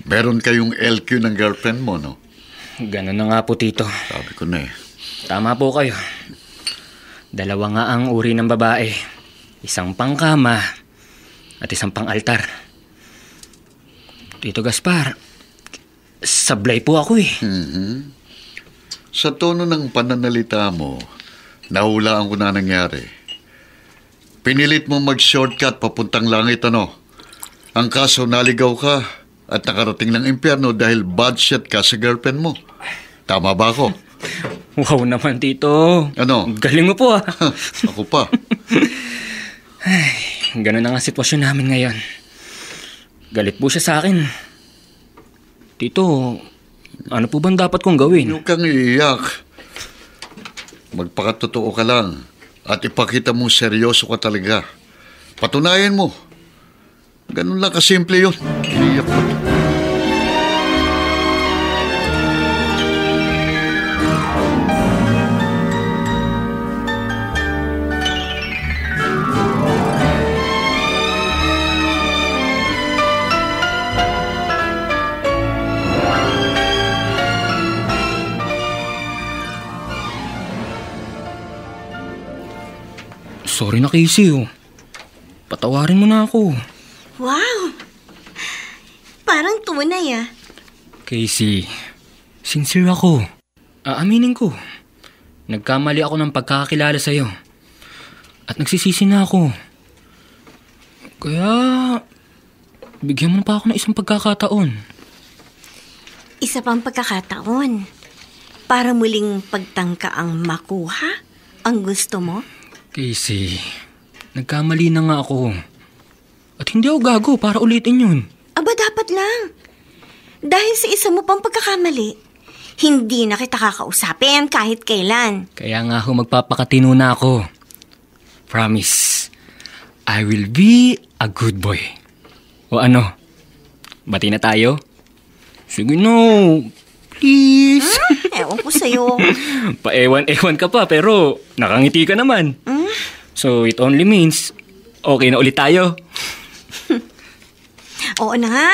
meron kayong LQ ng girlfriend mo, no? Ganon na nga po, Tito. Sabi ko na eh. Tama po kayo. Dalawa nga ang uri ng babae. Isang pangkama at isang pang-altar. Tito Gaspar, sablay po ako eh. Sa tono ng pananalita mo, nahulaan ko na nangyari. Pinilit mo mag-shortcut papuntang langit, ano? Ang kaso, naligaw ka at nakarating ng impyerno dahil bad shot ka sa girlfriend mo. Tama ba ako? Wow naman, Tito. Ano? Galing mo po ah. Ako pa. Ay, ganun na nga sitwasyon namin ngayon. Galit po siya sa akin. Tito, ano po bang dapat kong gawin? Huwag kang iiyak. Magpakatotoo ka lang at ipakita mong seryoso ka talaga. Patunayan mo. Ganun lang kasimple yun. Iiyak mo. Sorry na, Casey. Patawarin mo na ako. Wow! Parang tunay ah. Casey, sincere ako. Aaminin ko. Nagkamali ako ng pagkakakilala sa'yo. At nagsisisi na ako. Kaya, bigyan mo na pa ako ng isang pagkakataon. Isa pang pagkakataon. Para muling pagtangka ang makuha ang gusto mo? Casey, nagkamali na nga ako. At hindi ako gago para ulitin yun. Aba, dapat lang. Dahil sa isa mo pang pagkakamali, hindi na kita kakausapin kahit kailan. Kaya nga ako magpapakatino na ako. Promise, I will be a good boy. O ano, bati na tayo? Sige no, please. Ewan ko sa'yo. Paewan-ewan ka pa pero nakangiti ka naman. So it only means okay na ulit tayo. Oo na nga.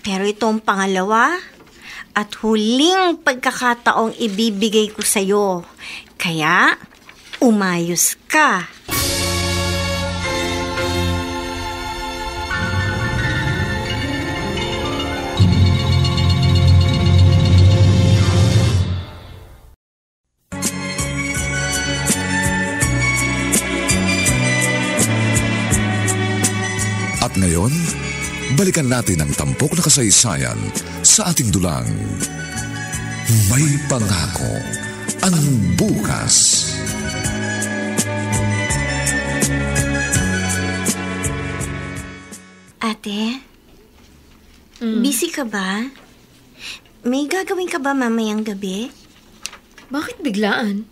Pero itong pangalawa at huling pagkakataong ibibigay ko sa'yo. Kaya, umayos ka. At ngayon, balikan natin ang tampok na kasaysayan sa ating dulang. May pangako ang bukas. Ate, busy ka ba? May gagawin ka ba mamayang gabi? Bakit biglaan?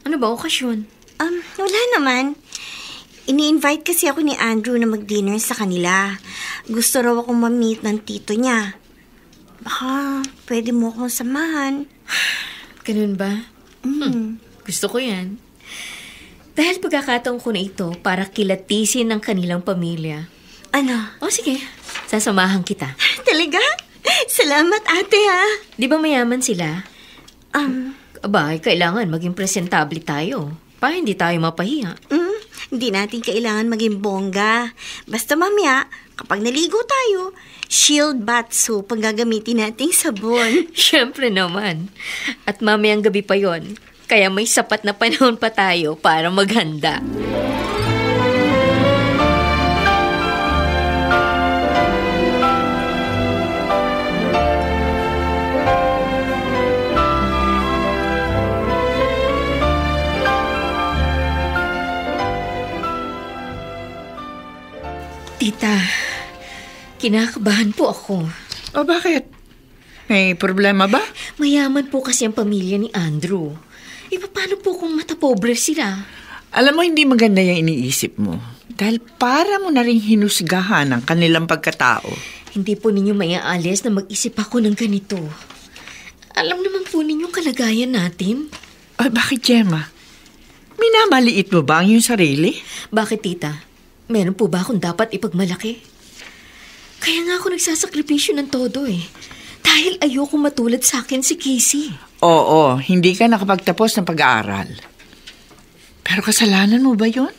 Ano ba okasyon? Wala naman. Ini-invite kasi ako ni Andrew na mag-dinner sa kanila. Gusto raw akong ma-meet ng tito niya. Baka pwede mo akong samahan. Ganun ba? Gusto ko yan. Dahil pagkakataon ko na ito para kilatisin ng kanilang pamilya. Ano? O sige, sasamahan kita. Talaga? Salamat, ate, ha? Di ba mayaman sila? Aba, kailangan maging presentable tayo. Pa hindi tayo mapahiya. Hindi natin kailangan maging bongga. Basta mamaya, kapag naligo tayo, shield bath soap ang gagamitin nating sabon. Siyempre naman. At mamayang gabi pa yon. Kaya may sapat na panahon pa tayo para maghanda. Tita, kinakabahan po ako. O bakit? May problema ba? Mayaman po kasi ang pamilya ni Andrew. Paano po kung matapobre sila? Alam mo, hindi maganda yung iniisip mo. Dahil para mo na rin hinusgahan ang kanilang pagkatao. Hindi po ninyo maiaalis na mag-isip ako ng ganito. Alam naman po ninyong kalagayan natin. Ay, bakit, Gemma? Minamaliit mo ba ang iyong sarili? Bakit, tita? Meron po ba akong dapat ipagmalaki? Kaya nga ako nagsasakripisyo ng todo Dahil ayoko matulad sa akin si Casey. Oo, hindi ka nakapagtapos ng pag-aaral. Pero kasalanan mo ba yun?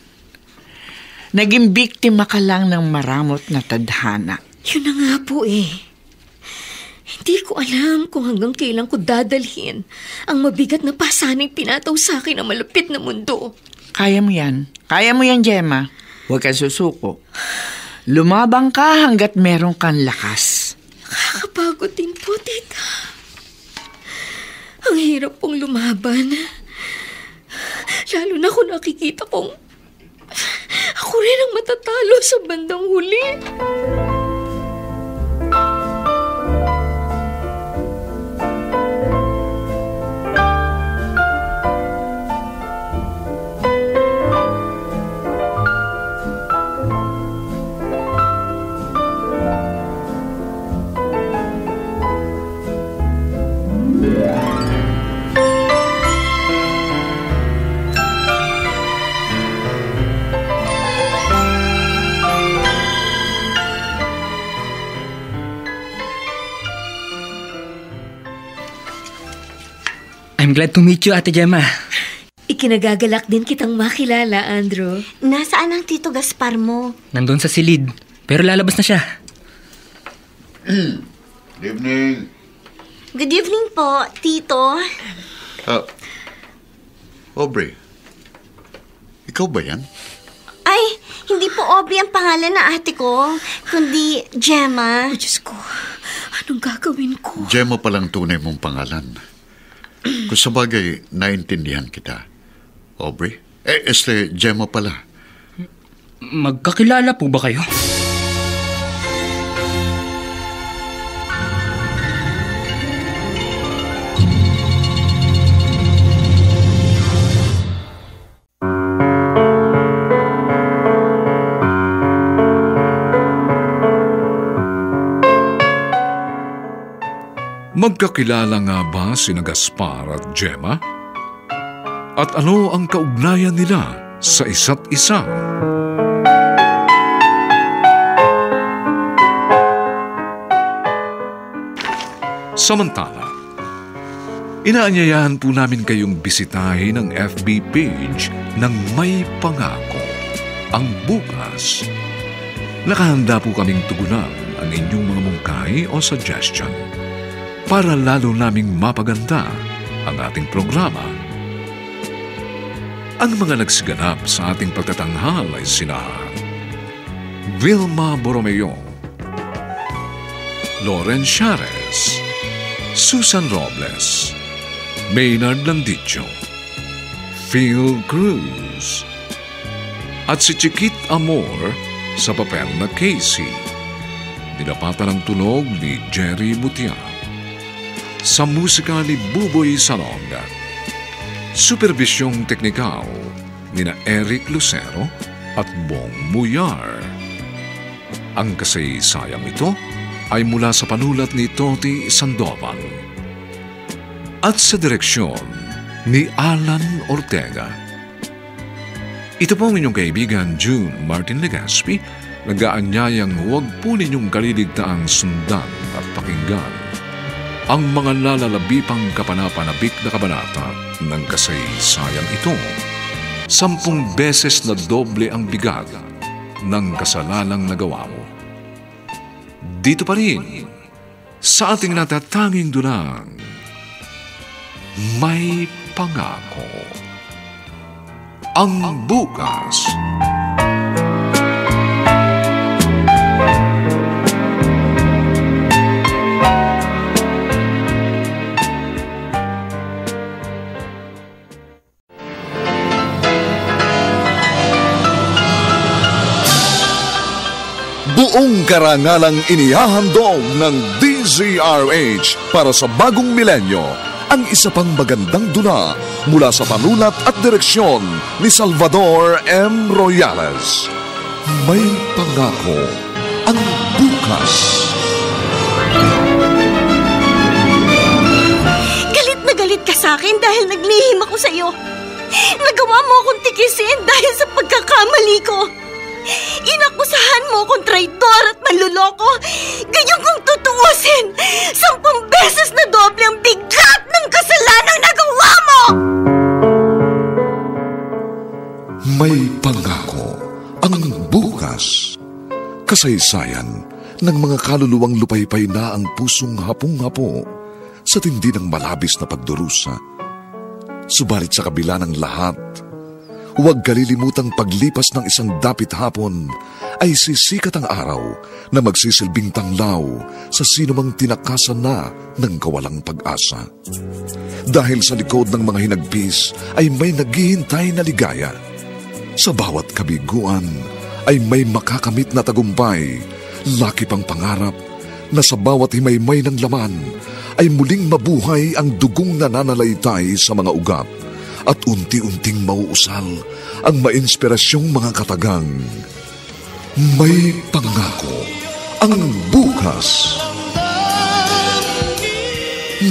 Naging biktima ka lang ng maramot na tadhana. Yun na nga po Hindi ko alam kung hanggang kailan ko dadalhin ang mabigat na pasanang pinataw sa akin ng malapit na mundo. Kaya mo yan. Kaya mo yan, Gemma. Huwag kang susuko. Lumabang ka hanggat meron kang lakas. Nakakapagod din po, tita. Ang hirap pong lumaban. Lalo na kung nakikita kong ako rin ang matatalo sa bandang huli. I'm glad to meet you, Ate Gemma. Ikinagagalak din kitang makilala, Andrew. Nasaan ang Tito Gaspar mo? Nandun sa silid, pero lalabas na siya. Good evening. Good evening po, Tito. Aubrey, ikaw ba yan? Ay, hindi po Aubrey ang pangalan ng ate ko, kundi Gemma. Diyos ko, anong gagawin ko? Gemma palang tunay mong pangalan. Kung sa bagay, naintindihan kita. Aubrey? Gemma pala. Magkakilala po ba kayo? Magkakilala nga ba sina Gaspar at Gemma? At ano ang kaugnayan nila sa isa't isa? Samantala, inaanyayahan po namin kayong bisitahin ang FB page ng May Pangako, ang bukas. Nakahanda po kaming tugunan ang inyong mga mungkahi o suggestion para lalo naming mapaganda ang ating programa. Ang mga nagsiganap sa ating pagtatanghal ay sina Vilma Borromeo, Loren Shares, Susan Robles, Maynard Landicho, Phil Cruz, at si Chiquit Amor sa papel na Casey. Dinapatan ng tunog ni Jerry Butia. Sa musika ni Buboy Salonga. Supervisyong teknikal ni na Eric Lucero at Bong Muyar. Ang kasaysayang ito ay mula sa panulat ni Toti Sandoval at sa direksyon ni Alan Ortega. Ito po ang inyong kaibigan June Martin Legaspi, nag-aanyayang huwag po ninyong kaliligtaang sundan at pakinggan ang mga lalalabipang kapanapanabik na kabanata ng kasaysayang ito. 10 beses na doble ang bigat ng kasalanang nagawa mo. Dito pa rin, sa ating natatanging dunang, May Pangako, ang bukas. Buong karangalang inihahandog ng DZRH para sa bagong milenyo ang isa pang magandang dula mula sa panulat at direksyon ni Salvador M. Royales. May Pangako, ang bukas. Galit na galit ka sa akin dahil naglihim ako sa iyo. Nagawa mo akong tikisin dahil sa pagkakamali ko. Inakusahan mo akong traidor at manluloko. Ganyan kung tutuusin, 10 beses na doble ang bigat ng kasalanang nagawa mo! May Pangako, ang bukas. Kasaysayan ng mga kaluluwang lupaypay na ang pusong hapong-hapo sa tindi ng malabis na pagdurusa. Subalit sa kabila ng lahat, huwag kalilimutang paglipas ng isang dapit hapon ay sisikat ang araw na magsisilbing tanglaw sa sinumang tinakasan na ng kawalang pag-asa. Dahil sa likod ng mga hinagpis ay may naghihintay na ligaya. Sa bawat kabiguan ay may makakamit na tagumpay, laki pang pangarap na sa bawat himaymay ng laman ay muling mabuhay ang dugong nananalaytay sa mga ugat at unti-unting mauusal ang mainspirasyong mga katagang. May Pangako, ang bukas.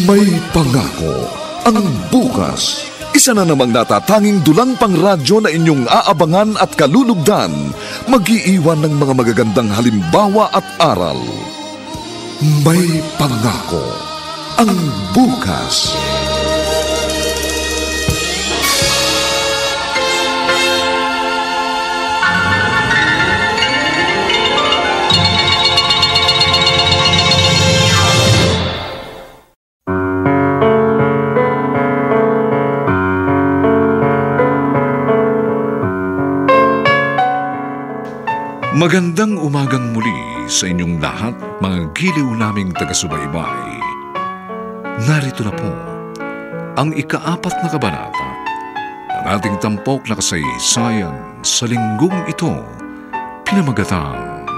May Pangako, ang bukas. Isa na namang natatanging dulang pangradyo na inyong aabangan at kalulugdan, mag-iiwan ng mga magagandang halimbawa at aral. May Pangako, ang bukas. Magandang umagang muli sa inyong lahat, mga giliw naming taga-subaybay. Narito na po ang ika-4 na kabanata ng ating tampok na kasaysayan sa linggong ito, pinamagatang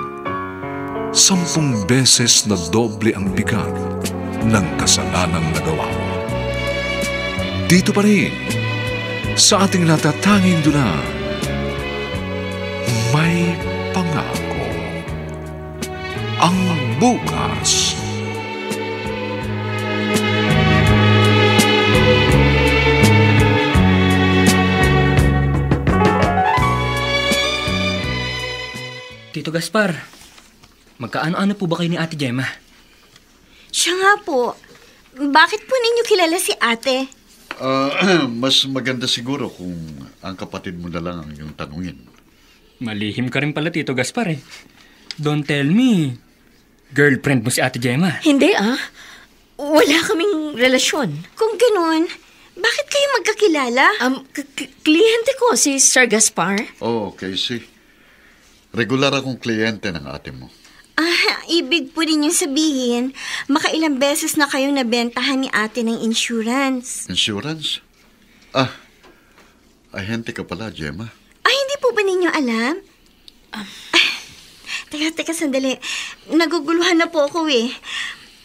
10 beses na doble ang bigat ng kasalanang nagawa mo. Dito pa rin sa ating natatanging dula, May Pangako, ang bukas. Tito Gaspar, magkaano-ano po ba kayo ni Ate Gemma? Siya nga po, Bakit po ninyo kilala si ate? Mas maganda siguro kung ang kapatid mo na lang ang iyong tanungin. Malihim ka rin pala, Tito Gaspar eh. Don't tell me. Girlfriend mo si Ate Gemma. Hindi wala kaming relasyon. Kung ganoon, bakit kayo magkakilala? Kliyente ko si Sir Gaspar. Oh, Casey. Regular akong kliyente ng ate mo. Ibig po rin yung sabihin, makailang beses na kayong nabentahan ni ate ng insurance. Insurance? Ahente ka pala, Gemma. Hindi po ba ninyo alam? Teka, sandali. Naguguluhan na po ako eh.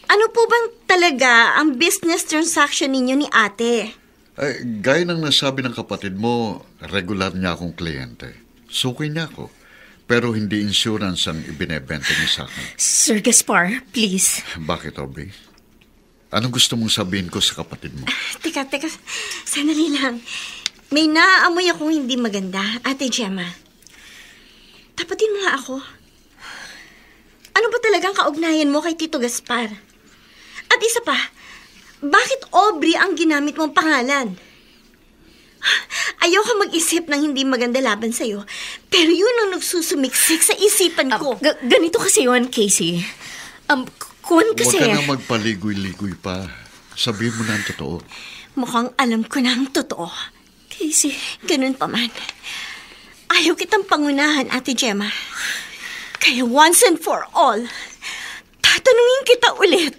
Ano po bang talaga ang business transaction ninyo ni ate? Gaya ng nasabi ng kapatid mo, regular niya akong kliyente. Suki niya ako. Pero hindi insurance ang ibinebenta niya sa akin. Sir Gaspar, please. Bakit, Aubrey? Anong gusto mong sabihin ko sa kapatid mo? Teka, sandali lang. May naaamoy akong hindi maganda, Ate Gemma. Tapatin mo nga ako. Ano ba talagang kaugnayan mo kay Tito Gaspar? At isa pa, bakit Aubrey ang ginamit mong pangalan? Ayoko mag-isip ng hindi maganda laban sa'yo, pero yun ang nagsusumiksik sa isipan ko. Ganito kasi yun, Casey. Kuwan kasi... Huwag ka na magpaligoy-ligoy pa. Sabihin mo na ang totoo. Mukhang alam ko na ang totoo. Casey, ganun pa man. Ayaw kitang pangunahan, Ate Gemma. Kaya once and for all, tatanungin kita ulit.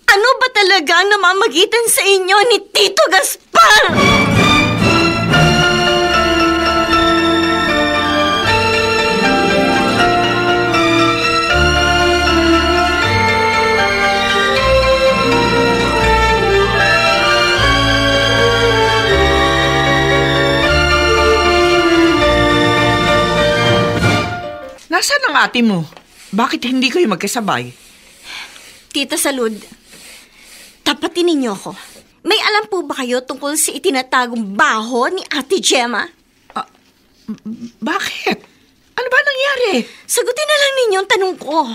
Ano ba talaga ang namamagitan sa inyo ni Tito Gaspar? Nasaan ang ate mo? Bakit hindi kayo magkasabay? Tita Salud, tapatin ninyo ako. May alam po ba kayo tungkol sa itinatagong baho ni Ate Gemma? Bakit? Ano ba nangyari? Sagutin na lang ninyo ang tanong ko.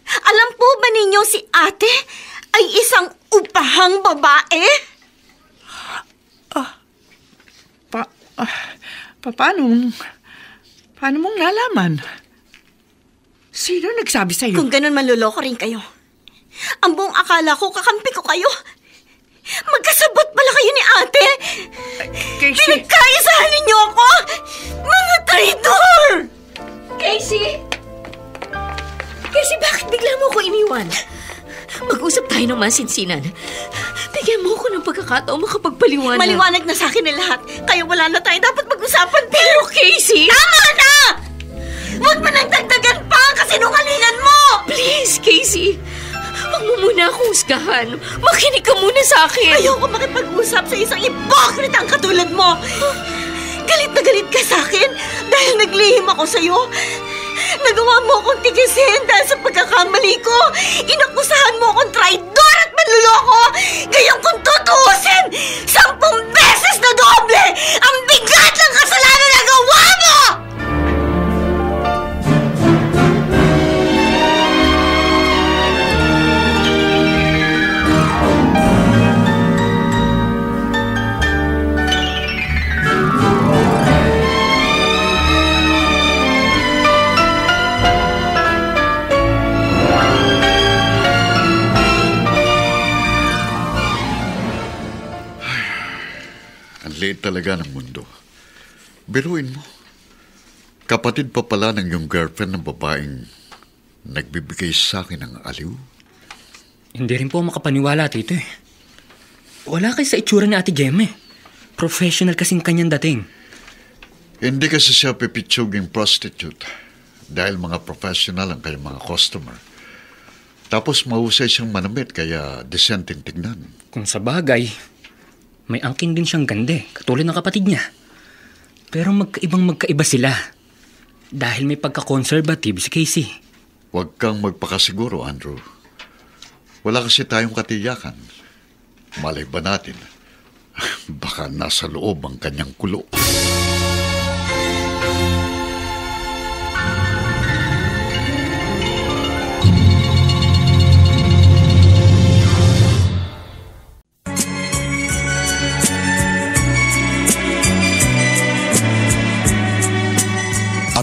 Alam po ba ninyo si ate ay isang upahang babae? Paano mong nalaman? Sino nagsabi sa'yo? Kung ganun, manluloko rin kayo. Ang buong akala ko, kakampi ko kayo. Magkasabot pala kayo ni ate. Casey! Pinagkaisahan ninyo ako! Mga traitor! Casey! Casey, bakit bigla mo ako iniwan? Mag-usap tayo ng masinsinan. Bigyan mo ako ng pagkakataon makapagpaliwanag. Maliwanag na sa akin na lahat. Kaya wala na tayo dapat mag-usapan. Pero Casey! Tama na! Huwag mo nang dagdagan pa ang kasinungalingan mo! Please, Casey! Huwag mo muna akong husgahan. Makinig ka muna sa akin. Ayoko makipag-usap sa isang ipokritang katulad mo. Galit na galit ka sa akin dahil naglihim ako sa'yo. Nagawa mo akong tigisin dahil sa pagkakamali ko. Inakusahan mo akong traidor at manluloko. Gayong kung tutuusin, 10 beses na doble ang bigat ng kasalanan na gawa mo! Liit talaga ng mundo. Biruin mo. Kapatid pa pala ng yung girlfriend ng babaeng nagbibigay sa akin ng aliw. Hindi rin po makapaniwala, Tito eh. Wala kayo sa itsura ni Ate Gemma eh. Professional kasing kanyang dating. Hindi kasi siya pipitsuging prostitute dahil mga professional ang kanyang mga customer. Tapos mahusay siyang manamit kaya decenteng tignan. Kung sa bagay, may angkin din siyang ganda eh, katulad ng kapatid niya. Pero magkaiba sila. Dahil may pagka-conservative si Casey. Huwag kang magpakasiguro, Andrew. Wala kasi tayong katiyakan. Malay ba natin? Baka nasa loob ang kanyang kulo.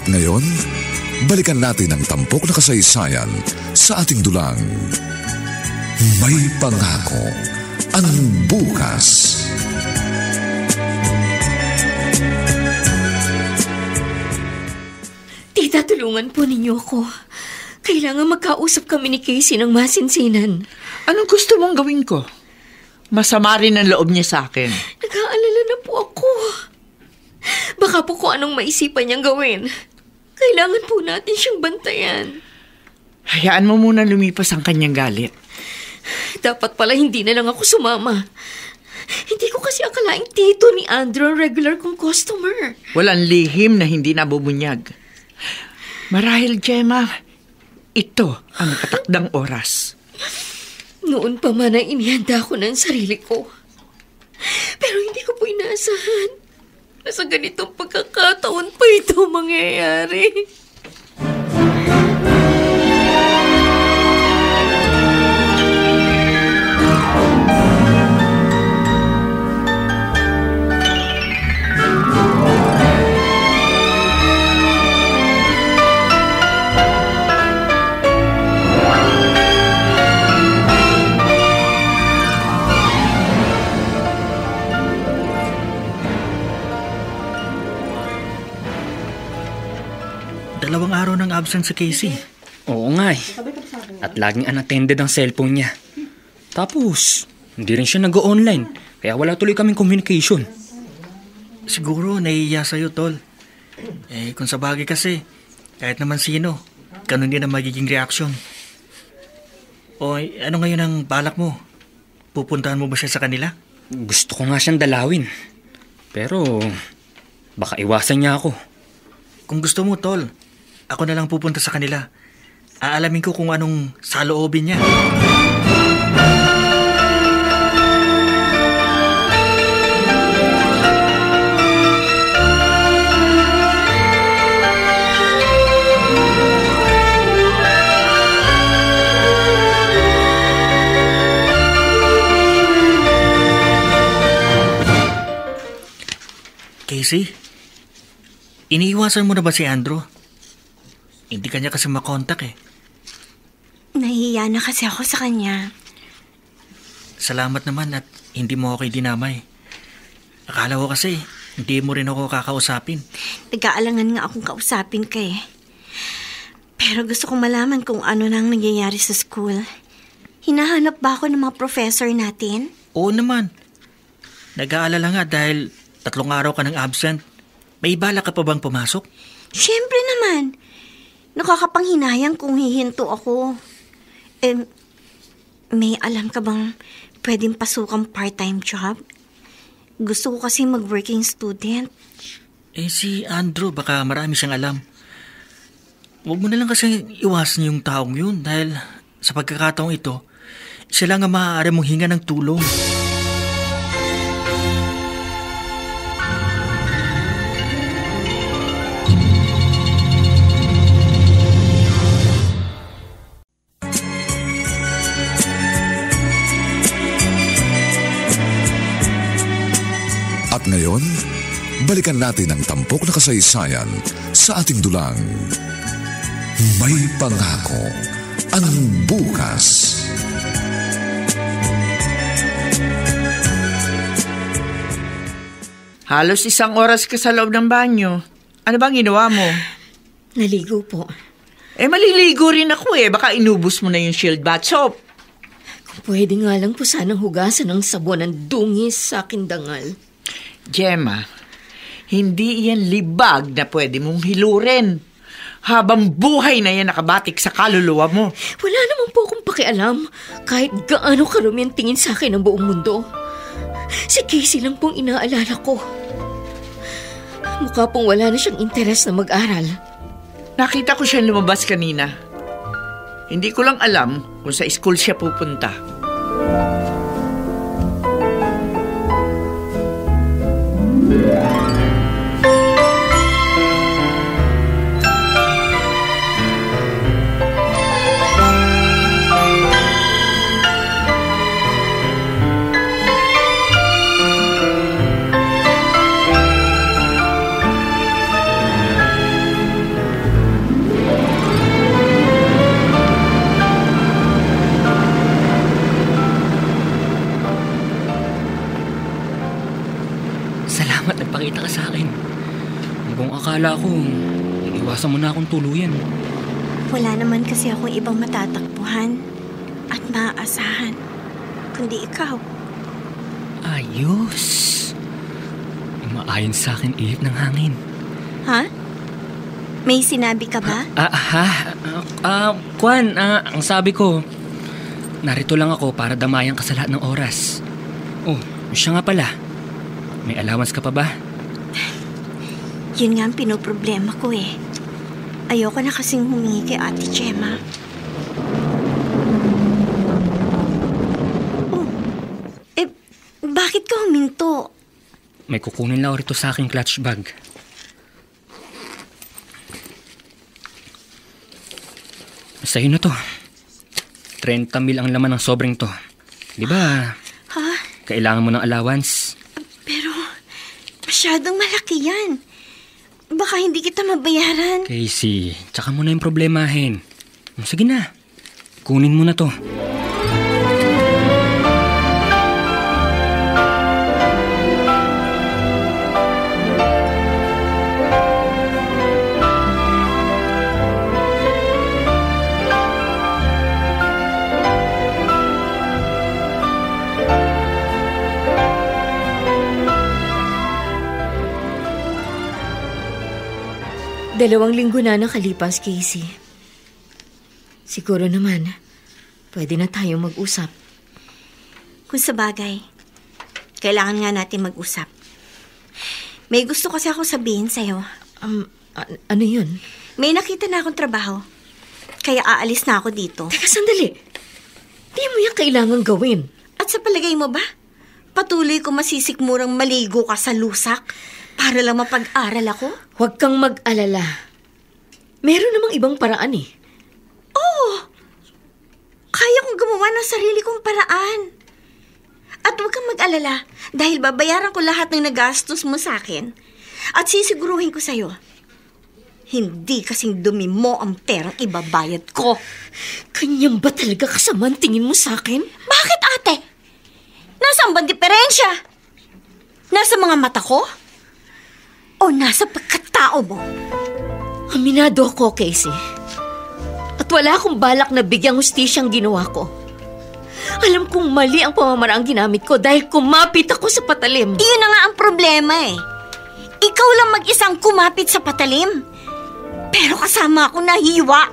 At ngayon, balikan natin ang tampok na kasaysayan sa ating dulang. May pangako ang bukas. Tita, tulungan po ninyo ako. Kailangan magkausap kami ni Casey ng masinsinan. Anong gusto mong gawin ko? Masama rin ang loob niya sa akin. Nag-aalala na po ako. Baka po kung anong maisipan niyang gawin. Kailangan po natin siyang bantayan. Hayaan mo muna lumipas ang kanyang galit. Dapat pala hindi na lang ako sumama. Hindi ko kasi akalaing tito ni Andrew ang regular kong customer. Walang lihim na hindi nabubunyag. Marahil, Gemma, ito ang katakdang oras. Noon pa man ay inihanda ko ng sarili ko. Pero hindi ko po inaasahan na sa ganitong pagkakataon pa ito mangyayari. Dalawang araw nang absent si Casey. Oo nga eh. At laging unattended ang cellphone niya. Tapos, hindi rin siya nag-online. Kaya wala tuloy kaming communication. Siguro nahihiya sa'yo, Tol. Kung sa bagay kasi, kahit naman sino, ganun din ang magiging reaksyon. Ano ngayon ang balak mo? Pupuntahan mo ba siya sa kanila? Gusto ko nga siyang dalawin. Pero, baka iwasan niya ako. Kung gusto mo, Tol, ako na lang pupunta sa kanila. Aalamin ko kung anong saloobin niya. Casey, iniiwasan mo na ba si Andrew? Hindi kanya kasi makontak eh. Nahihiya na kasi ako sa kanya. Salamat naman at hindi mo ako dinamay. Akala ko kasi hindi mo rin ako kakausapin. Nag-aalangan nga akong kausapin ka eh. Pero gusto kong malaman kung ano nang nangyayari sa school. Hinahanap ba ako ng mga professor natin? Oo naman. Nag-aalala nga dahil 3 araw ka nang absent. May bala ka pa bang pumasok? Siyempre naman. Nakakapanghinayang kung hihinto ako. May alam ka bang pwedeng pasukang part-time job? Gusto ko kasi mag-working student. Si Andrew, baka marami siyang alam. Huwag mo na lang kasi iwasan yung taong yun dahil sa pagkakataong ito, siya lang ang maaari mong hinga ng tulong. At ngayon, balikan natin ang tampok na kasaysayan sa ating dulang. May pangako ang bukas. Halos 1 oras ka sa loob ng banyo. Ano bang ginawa mo? Naligo po. Maliligo rin ako eh. Baka inubos mo na yung Shield bath soap. Kung pwede nga lang po sanang hugasan ng sabon ng dungis sa aking dangal. Gemma, hindi yan libag na pwede mong hilurin. Habang buhay na yan nakabatik sa kaluluwa mo. Wala naman po akong pakialam kahit gaano karumi ang tingin sa akin ng buong mundo. Si Casey lang pong inaalala ko. Mukha pong wala na siyang interes na mag-aral. Nakita ko siya lumabas kanina. Hindi ko lang alam kung sa school siya pupunta. akala ko, iwasan mo na akong tuluyan. Wala naman kasi akong ibang matatakbuhan at maaasahan, kundi ikaw. Ayos. Maayon sa akin ihip ng hangin. Ha? May sinabi ka ba? Kwan, ang sabi ko, narito lang ako para damayan ka sa lahat ng oras. Oh, siya nga pala. May allowance ka pa ba? Yun nga ang pinoproblema ko eh. Ayoko na kasing humingi kay Ate Gemma. Oh, bakit ka huminto? May kukunin lang rito sa aking clutch bag. Sa'yo na to. 30 mil ang laman ng sobrang to. Di ba? Ha? Kailangan mo ng allowance. Pero, masyadong malaki yan. Baka hindi kita mabayaran. Casey, tsaka mo na yung problemahin. Sige na. Kunin mo na to. Dalawang linggo na nakalipas, Casey. Siguro naman, pwede na tayong mag-usap. Kung sa bagay, kailangan nga natin mag-usap. May gusto kasi ako sabihin sa'yo. Ano yun? May nakita na akong trabaho. Kaya aalis na ako dito. Teka, sandali. Di mo yan kailangan gawin. At sa palagay mo ba, patuloy ko masisikmurang maligo ka sa lusak para lang mapag-aral ako? Huwag kang mag-alala. Meron namang ibang paraan eh. Oo. Kaya kong gumawa ng sarili kong paraan. At huwag kang mag-alala dahil babayaran ko lahat ng nagastos mo sa akin. At sisiguruhin ko sa'yo, hindi kasing dumi mo ang perang ibabayad ko. Kanyang ba talaga kasama ang tingin mo sa akin? Bakit, ate? Nasaan ba diferensya? Nasa mga mata ko? O nasa pagkatao mo? Aminado ako, Casey. At wala akong balak na bigyang hustisyang ginawa ko. Alam kong mali ang pamamaraang ginamit ko dahil kumapit ako sa patalim. Iyon na nga ang problema eh. Ikaw lang mag-isang kumapit sa patalim. Pero kasama ako nahiwa,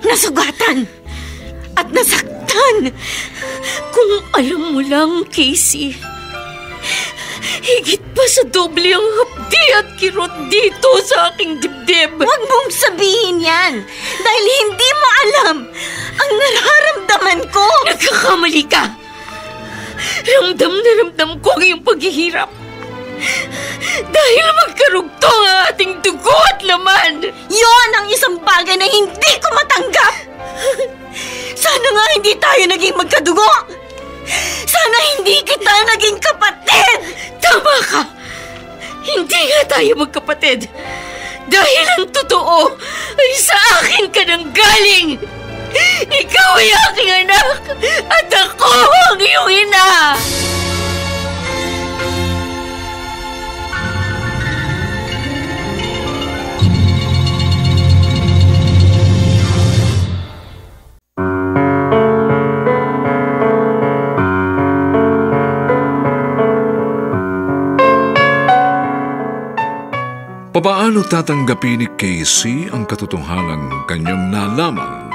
nasugatan, at nasaktan. Kung alam mo lang, Casey, higit pa sa doble ang hapdi at kirot dito sa aking dibdib. Huwag mong sabihin yan dahil hindi mo alam ang nararamdaman ko. Nagkakamali ka. Ramdam na ramdam ko ang iyong paghihirap. Dahil magkarugtong ang ating dugo at laman. Yon ang isang bagay na hindi ko matanggap. Sana nga hindi tayo naging magkadugo. Sana hindi kita naging kapatid. Tama ka. Hindi nga tayo magkapatid. Dahil ang totoo ay sa akin ka nang galing. Ikaw ay aking anak at ako ang iyong ina. Papaano tatanggapin ni Casey ang katotohanang kanyang nalaman?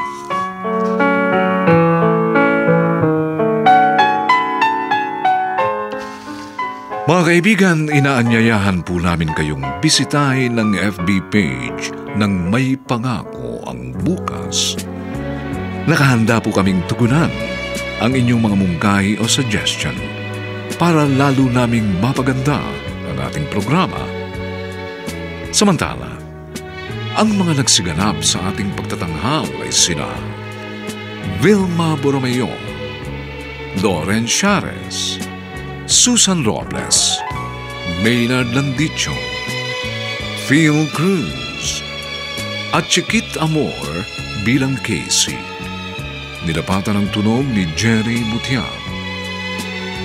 Mga kaibigan, inaanyayahan po namin kayong bisitahin ang FB page ng May Pangako ang Bukas. Nakahanda po kaming tugunan ang inyong mga mungkahi o suggestion para lalo naming mapaganda ang ating programa. Samantala, ang mga nagsiganap sa ating pagtatanghal ay sina Vilma Borromeo, Loren Shares, Susan Robles, Maynard Landicho, Phil Cruz, at Chiquit Amor bilang Casey. Nilapatan ng tunog ni Jerry Butian.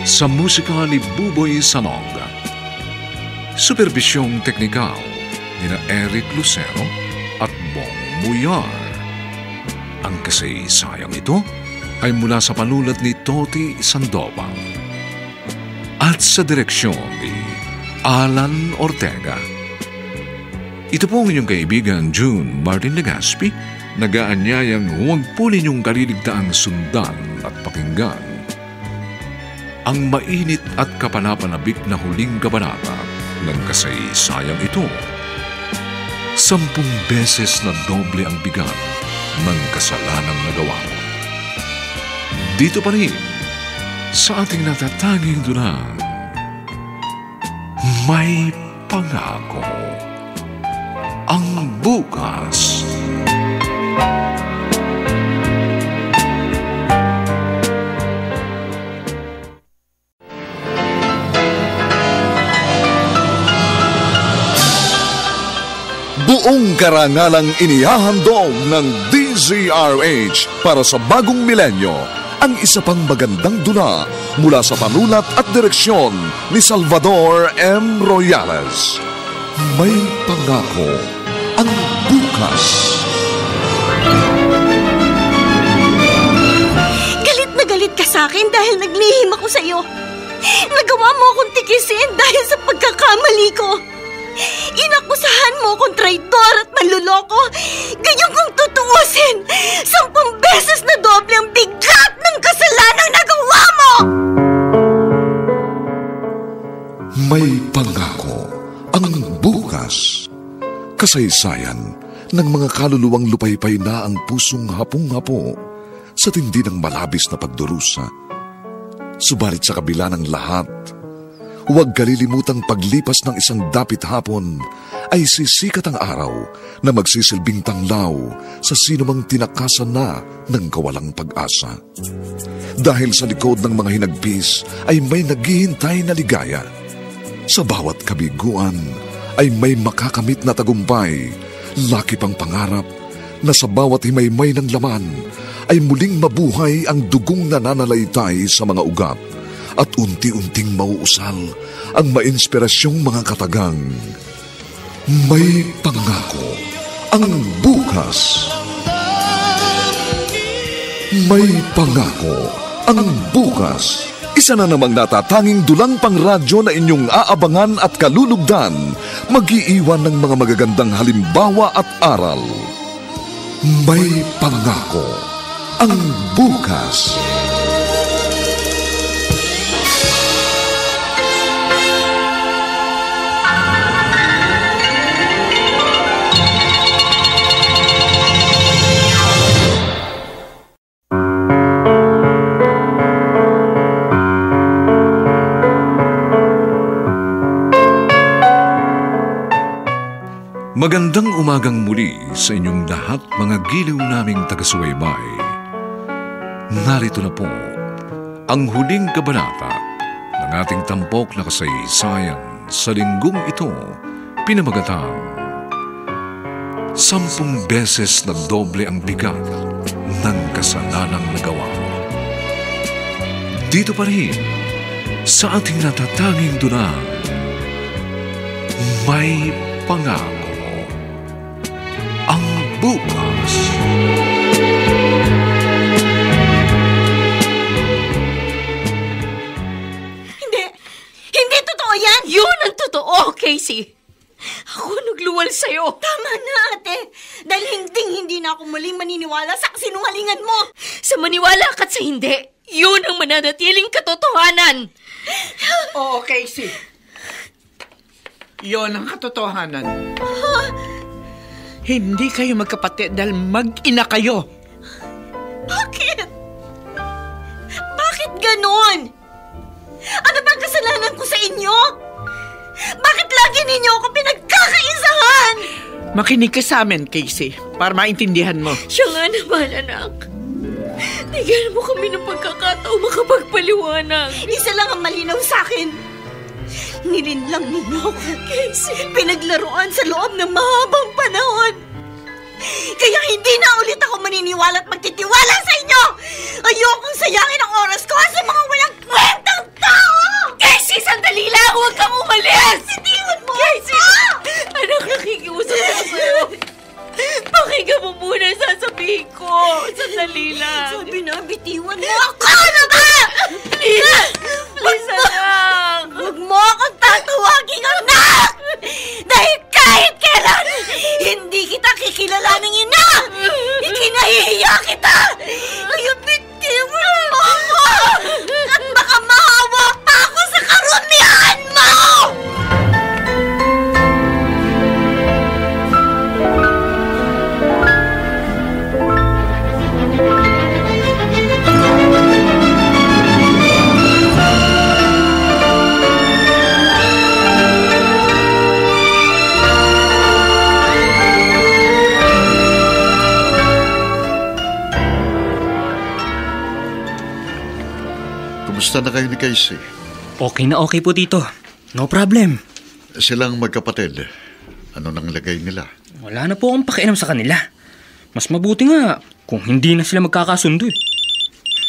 Sa musika ni Buboy Salonga. Supervisyong teknikal nina Eric Lucero at Bong Muyar. Ang kasaysayang ito ay mula sa panulat ni Toti Sandoval at sa direksyon ni Alan Ortega. Ito po ang inyong kaibigan June Martin Legaspi, nag-aanyayang huwag po ninyong kaliligtaang sundan at pakinggan ang mainit at kapanapanabik na huling kabanata ng kasaysayang ito. 10 beses na doble ang bigat ng kasalanang nagawa mo. Dito pa rin, sa ating natatanging dunang, May Pangako ang Bukas. Buong karangalang inihahandog ng DZRH para sa bagong milenyo ang isa pang magandang dula mula sa panulat at direksyon ni Salvador M. Royales. May Pangako ang Bukas. Galit na galit ka sa akin dahil naglihim ako sa iyo. Nagawa mo akong tikisin dahil sa pagkakamali ko. Inakusahan mo akong traidor at manluloko. Ganyan kung tutuusin, 10 beses na doble ang bigat ng kasalanang nagawa mo! May Pangako ang Bukas. Kasaysayan ng mga kaluluwang lupaypay na ang pusong hapong-hapo sa tindi ng malabis na pagdurusa. Subalit sa kabila ng lahat, huwag kalilimutang paglipas ng isang dapit hapon ay sisikat ang araw na magsisilbing tanglaw sa sinumang tinakasan na ng kawalang pag-asa. Dahil sa likod ng mga hinagpis ay may naghihintay na ligaya. Sa bawat kabiguan ay may makakamit na tagumpay, laki pang pangarap na sa bawat himaymay ng laman ay muling mabuhay ang dugong nananalaytay sa mga ugat at unti-unting mauusal ang mainspirasyong mga katagang. May Pangako ang Bukas. May Pangako ang Bukas. Isa na namang natatanging dulang pangradyo na inyong aabangan at kalulugdan, mag-iiwan ng mga magagandang halimbawa at aral. May Pangako ang Bukas. Magandang umagang muli sa inyong lahat, mga giliw naming taga-subaybay. Narito na po ang huling kabanata ng ating tampok na kasaysayan sa linggong ito, pinamagatang 10 beses na doble ang bigat ng kasalanang nagawa mo. Dito pa rin sa ating natatanging dunang, May Pangako ang Bukas. Hindi totoo yan! Yun ang totoo, Casey. Ako nagluwal sa'yo. Tama na, ate. Dahil hindi na ako muling maniniwala sa kasinungalingan mo. Sa maniwala ka't sa hindi, yun ang mananatiling katotohanan. Oo, Casey. Yun ang katotohanan. Hindi kayo magkapatid dahil mag-ina kayo. Bakit? Bakit ganon? Ano bang kasalanan ko sa inyo? Bakit lagi ninyo ako pinagkakaisahan? Makinig ka sa amin, Casey, para maintindihan mo. Siya nga naman, anak. Tigyan mo kami ng pagkakataon makapagpaliwanag. Isa lang ang malinaw sa akin. Nilinlang ninyo ako, Casey. Pinaglaruan sa loob ng mahabang panahon. Kaya hindi na ulit ako maniniwala at magtitiwala sa inyo. Ayokong sayangin ang oras ko sa mga walang kwentang tao. Casey, sandali lang! Huwag kang umalis! Sitiwan mo! Casey! Anak, nakikiusap Rico, sandali lang. Sabi na, bitiwan mo ako! Ano ba? Please, anak. Huwag mo akong tatawaging anak! Dahil kahit kailan, hindi kita kikilalaning ina! Ikinahihiya kita! Kaya bitiwan mo ako! At baka mahawa pa ako sa karunihan mo! Kumusta na kayo ni Casey? Okay na okay po, Tito. No problem. Silang magkapatid. Ano nang lagay nila? Wala na po akong pakialam sa kanila. Mas mabuti nga kung hindi na sila magkakasundo.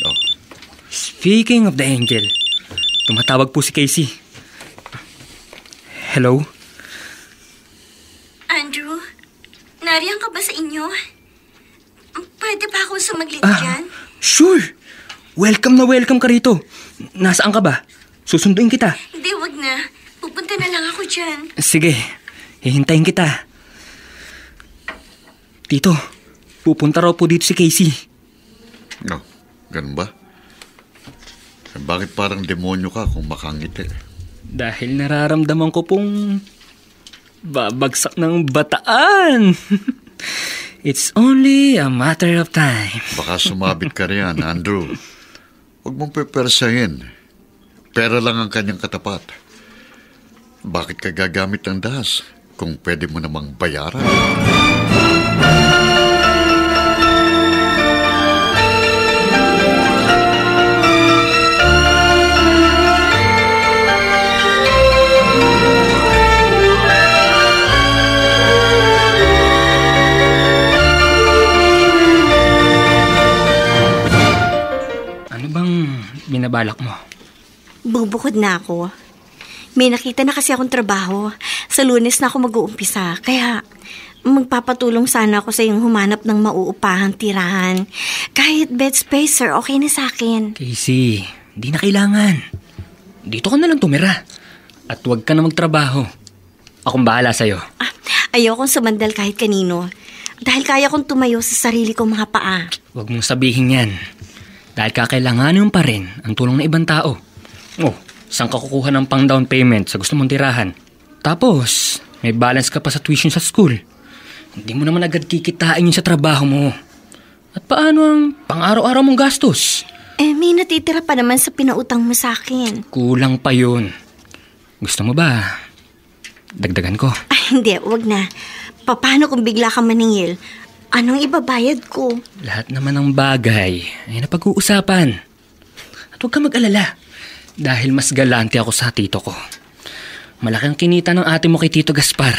Oh, Speaking of the angel, tumatawag po si Casey. Hello? Andrew, nariyan ka ba sa inyo? Pwede ba akong sumaglit dyan? Sure! Welcome na welcome ka rito. Nasaan ka ba? Susunduin kita. Hindi, wag na. Pupunta na lang ako dyan. Sige, hihintayin kita. Tito, pupunta raw po dito si Casey. no, ganun ba? Bakit parang demonyo ka kung makangiti? Dahil nararamdaman ko pong babagsak ng bataan. It's only a matter of time. Baka sumabit ka riyan, Andrew. Huwag mong pepersahin. Pera lang ang kanyang katapat. Bakit ka gagamit ng dahas kung pwede mo namang bayaran? Ano bang binabalak mo? Bubukod na ako. May nakita na kasi akong trabaho. Sa Lunes na ako mag-uumpisa. Kaya magpapatulong sana ako sa iyong humanap ng mauupahang tirahan. Kahit bed space, sir, okay na sa akin. Casey, di na kailangan. Dito ka na lang tumira. At huwag ka na magtrabaho. Akong bahala sa'yo. Ayokong sumandal kahit kanino. Dahil kaya kong tumayo sa sarili kong mga paa. Huwag mong sabihin yan. Dahil kakailanganin mo pa rin ang tulong ng ibang tao. Oh, saan ka kukuha ng pang down payment sa gusto mong tirahan? Tapos, may balance ka pa sa tuition sa school. Hindi mo naman agad kikitain yun sa trabaho mo. At paano ang pang-araw-araw mong gastos? May natitira pa naman sa pinautang mo sa akin. Kulang pa yun. Gusto mo ba dagdagan ko? Hindi, wag na. Paano kung bigla ka maningil? Anong ibabayad ko? Lahat naman ng bagay ay napag-uusapan. At huwag ka mag-alala. Dahil mas galante ako sa tito ko. Malaki ang kinita ng ate mo kay Tito Gaspar.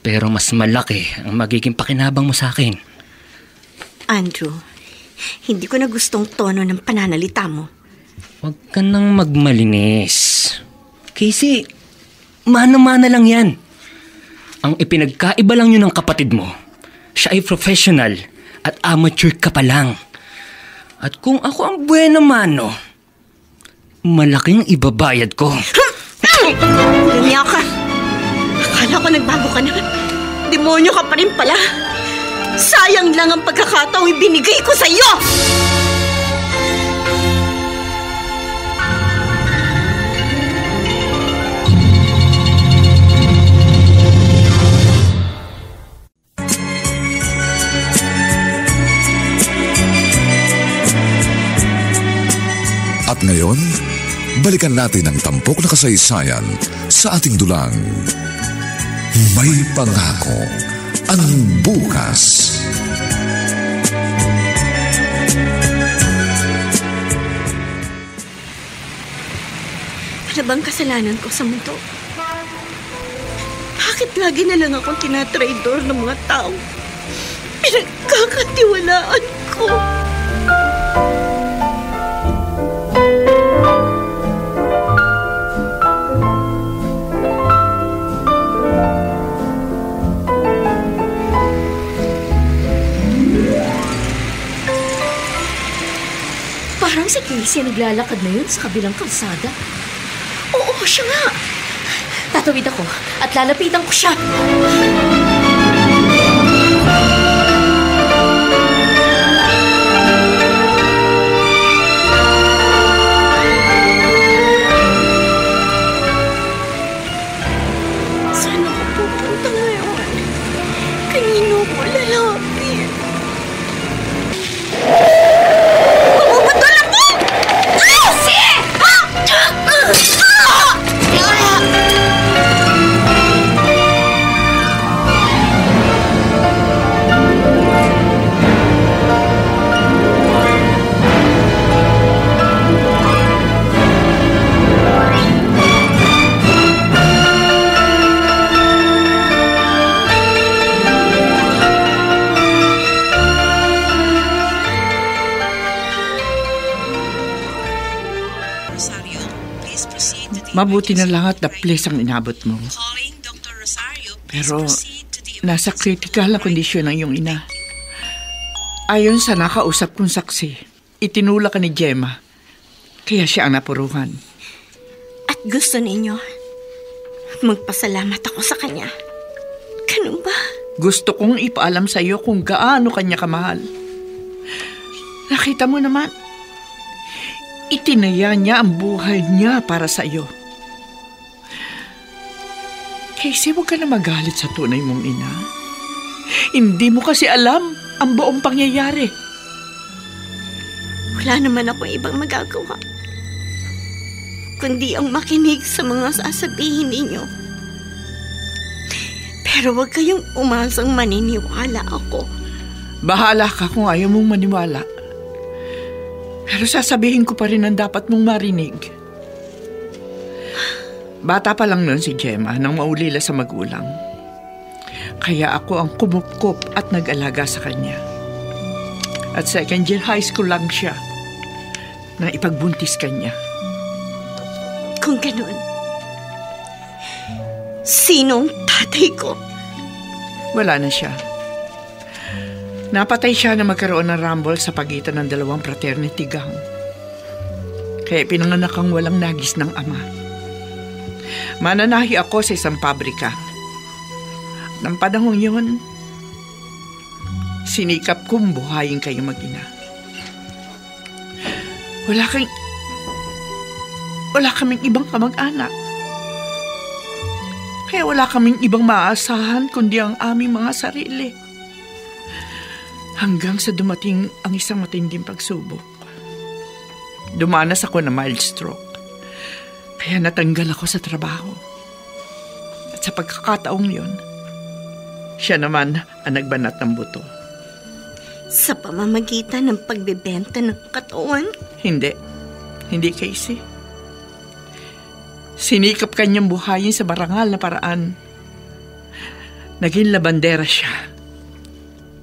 Pero mas malaki ang magiging pakinabang mo sa akin. Andrew, hindi ko na gustong tono ng pananalita mo. Huwag ka nang magmalinis. Casey, mana-mana lang yan. Ang ipinagkaiba lang yun ng kapatid mo. Siya ay professional at amateur ka pa lang. At kung ako ang buena mano, malaking ibabayad ko. Lumiya ka. Akala ko nagbago ka na. Demonyo ka pa rin pala. Sayang lang ang pagkakataong ibinigay ko sa iyo. At ngayon, balikan natin ang tampok na kasaysayan sa ating dulang. May pangako ang bukas. Ano bang kasalanan ko sa mundo? Bakit lagi na lang akong tinatraidor ng mga tao? Pinagkakatiwalaan ko. Parang si Casey naglalakad na yun sa kabilang kalsada. Oo, siya nga. Tatawid ako at lalapitan ko siya. Saan ako pupunta ngayon? Kanino ko lalapit? Pumuputol ako! Kasi! Mabuti na lang at na-place ang inabot mo. Pero nasa critical na kondisyon ang iyong ina. Ayon sa nakausap kong saksi, itinulak ka ni Gemma. Kaya siya ang napuruhan. At gusto ninyo, magpasalamat ako sa kanya. Ganun ba? Gusto kong ipaalam sa iyo kung gaano kanya kamahal. Nakita mo naman, itinaya niya ang buhay niya para sa iyo. Casey, huwag ka na magalit sa tunay mong ina. Hindi mo kasi alam ang buong pangyayari. Wala naman ako ibang magagawa, kundi ang makinig sa mga sasabihin ninyo. Pero huwag kayong umasang maniniwala ako. Bahala ka kung ayaw mong maniwala. Pero sasabihin ko pa rin ang dapat mong marinig. Bata pa lang noon si Gemma nang maulila sa magulang. Kaya ako ang kumupkop at nag-alaga sa kanya. At second year high school lang siya na ipagbuntis kanya. Kung ganun, sinong tatay ko? Wala na siya. Napatay siya na magkaroon ng rumble sa pagitan ng dalawang fraternity gang. Kaya pinanganak ang walang nagis ng ama. Mananahi ako sa isang pabrika. Nang panahon yun, sinikap kong buhayin kayo mag-ina. Wala kaming ibang kamag-anak. Kaya wala kaming ibang maaasahan kundi ang aming mga sarili. Hanggang sa dumating ang isang matinding pagsubok. Dumanas ako na mild stroke. Kaya natanggal ako sa trabaho. At sa pagkakataong yun, siya naman ang nagbanat ng buto. Sa pamamagitan ng pagbebenta ng katawan? Hindi Casey. Sinikap kanyang buhayin sa marangal na paraan. Naging labandera siya.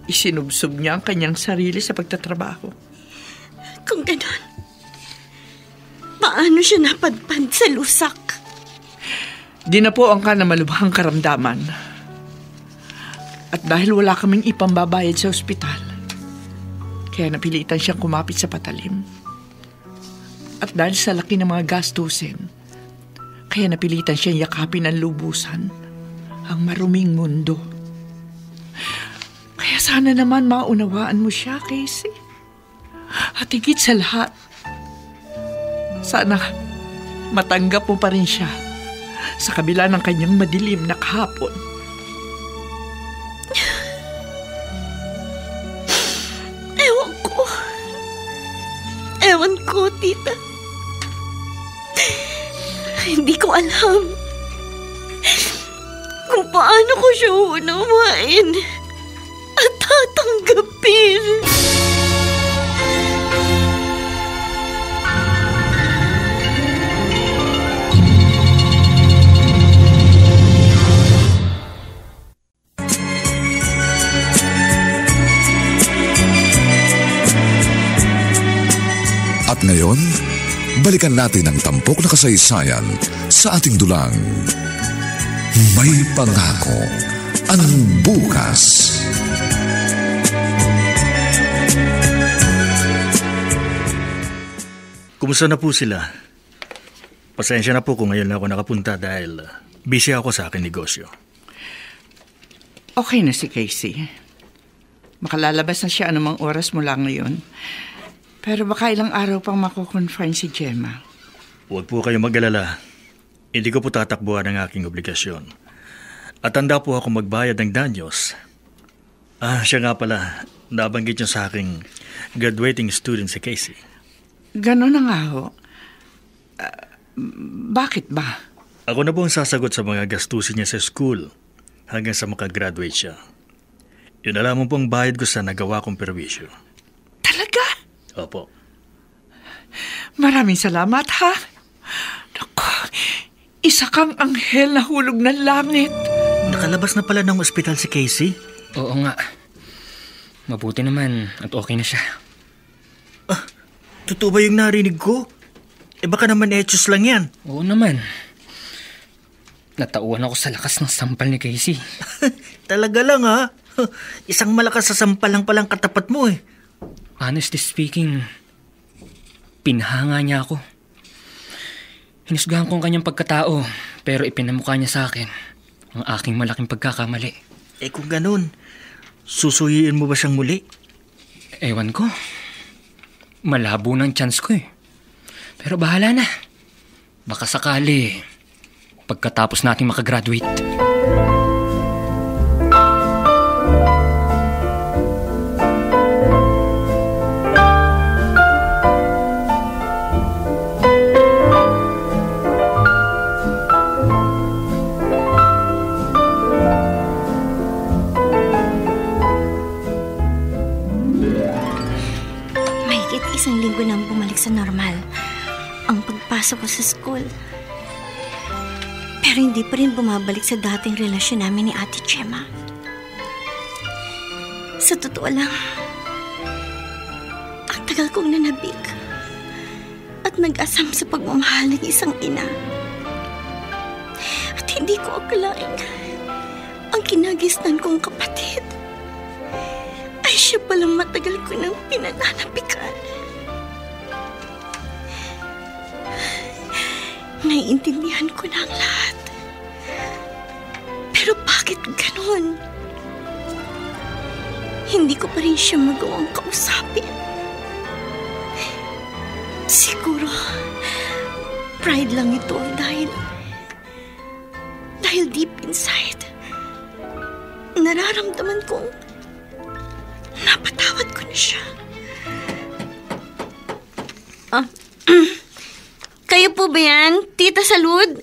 Isinubsob niya ang kanyang sarili sa pagtatrabaho. Kung ganon, paano siya napadpad sa lusak? Di na po ang malubhang karamdaman. At dahil wala kaming ipambabayad sa ospital, kaya napilitan siyang kumapit sa patalim. At dahil sa laki ng mga gastusin, kaya napilitan siyang yakapin ng lubusan ang maruming mundo. Kaya sana naman maunawaan mo siya, Casey. At higit sa lahat, sana matanggap mo pa rin siya sa kabila ng kanyang madilim na kahapon. Ewan ko, tita. Hindi ko alam kung paano ko siya unawain at tatanggapin. At ngayon, balikan natin ang tampok na kasaysayan sa ating dulang. May pangako ang bukas. Kumusta na po sila? Pasensya na po kung ngayon lang ako nakapunta dahil busy ako sa aking negosyo. Okay na si Casey. Makalalabas na siya anumang oras mula ngayon. Pero baka ilang araw pang makukonfine si Gemma. Huwag po kayong mag-alala. Hindi ko po tatakbuhan ang aking obligasyon. At handa po ako magbayad ng danyos. Siya nga pala, nabanggit niyo sa aking graduating student si Casey. Ganon na nga ho. Bakit ba? Ako na po ang sasagot sa mga gastusin niya sa school hanggang sa makagraduate siya. Yun na lamang po ang bayad ko sa nagawa kong perwisyo. Talaga? Opo. Maraming salamat, ha? Naku, isa kang anghel na hulog ng langit. Nakalabas na pala ng ospital si Casey? Oo nga. Mabuti naman at okay na siya. Totoo ba yung narinig ko? Baka naman etos lang yan. Oo naman. Natauhan ako sa lakas ng sampal ni Casey. Talaga lang ha? Isang malakas sa sampal lang palang katapat mo eh. Honestly speaking, pinahanga niya ako. Hinusgahan ko ang kanyang pagkatao, pero ipinamukha niya sa akin ang aking malaking pagkakamali. Kung ganun, susuyiin mo ba siyang muli? Ewan ko. Malabo ng chance ko eh. Pero bahala na. Baka sakali, pagkatapos nating makagraduate. Isang linggo nang bumalik sa normal ang pagpasok ko sa school. Pero hindi pa rin bumabalik sa dating relasyon namin ni Ate Gemma. Sa totoo lang, ang tagal kong nanabik at nag-asam sa pagmamahal ng isang ina. At hindi ko akalain ang kinagisnan kong kapatid ay siya palang matagal ko nang pinananabikan. Naiintindihan ko na ang lahat. Pero bakit ganun? Hindi ko pa rin siya magawang kausapin. Siguro, pride lang ito dahil deep inside, nararamdaman kong napatawad ko na siya. Kayo po ba yan, Tita Salud?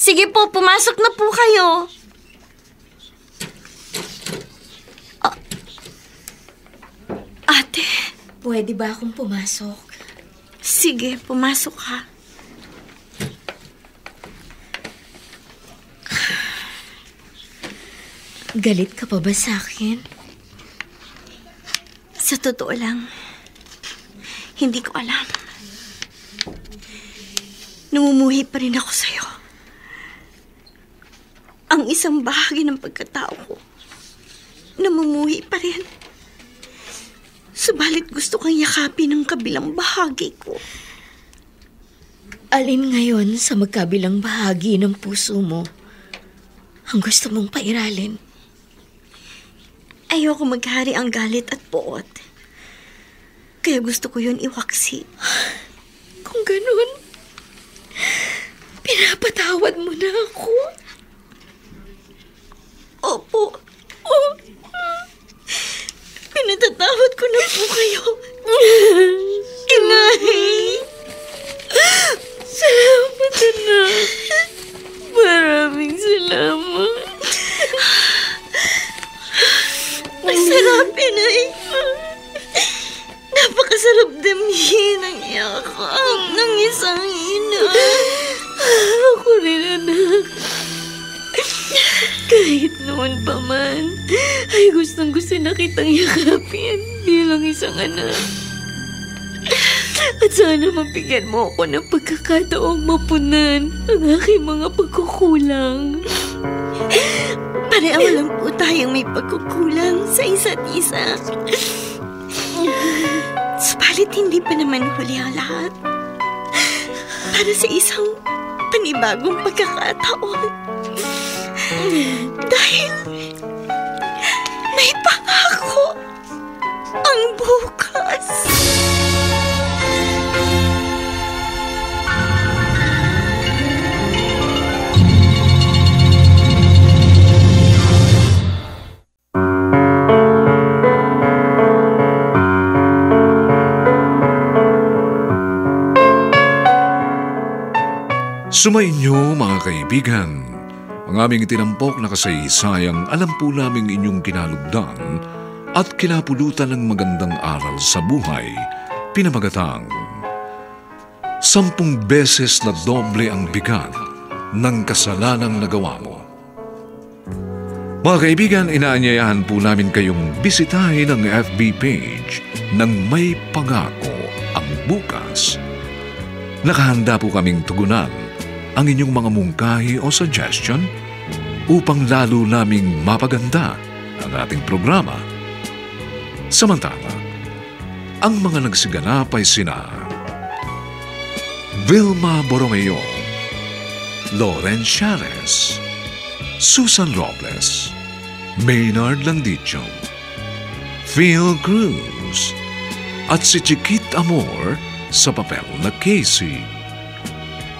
Sige po, pumasok na po kayo. Ate. Pwede ba akong pumasok? Sige, pumasok ka. Galit ka pa ba sa akin? Sa totoo lang, hindi ko alam. Namumuhi pa rin ako sa'yo. Ang isang bahagi ng pagkatao ko, namumuhi pa rin. Subalit gusto kang yakapin ng kabilang bahagi ko. Alin ngayon sa magkabilang bahagi ng puso mo ang gusto mong pairalin? Ayoko maghari ang galit at poot. Kaya gusto ko yun iwaksi. Kung ganun, pinapatawad mo na ako? Opo. Pinatatawad ko na po kayo. Inay! Salamat, anak. Maraming salamat. Masarap, Inay. Napakasarap damhin ang yakap ng isang ina. Ako rin, anak. Kahit noon pa man, ay gustong-gusto na kitang yakapin bilang isang anak. At sana mabigyan mo ako ng pagkakataong mapunan ang aking mga pagkukulang. Pareho lang po tayong may pagkukulang sa isa't isa. Subalit hindi pa naman huli ang lahat. para sa isang panibagong pagkakataon. Dahil may pangako ang bukas. Sumainyo mga kaibigan, ang aming tinampok na kasaysayang alam po naming inyong kinalugdan at kinapulutan ng magandang aral sa buhay, pinamagatang 10 beses na doble ang bigat ng kasalanang nagawa mo. Mga kaibigan, inaanyayahan po namin kayong bisitahin ang FB page ng May Pangako ang Bukas. Nakahanda po kaming tugunan ang inyong mga mungkahi o suggestion upang lalo naming mapaganda ang ating programa. Samantala, ang mga nagsiganap ay sina Vilma Borromeo, Loren Chares, Susan Robles, Maynard Landicho, Phil Cruz, at si Chiquit Amor sa papel na Casey.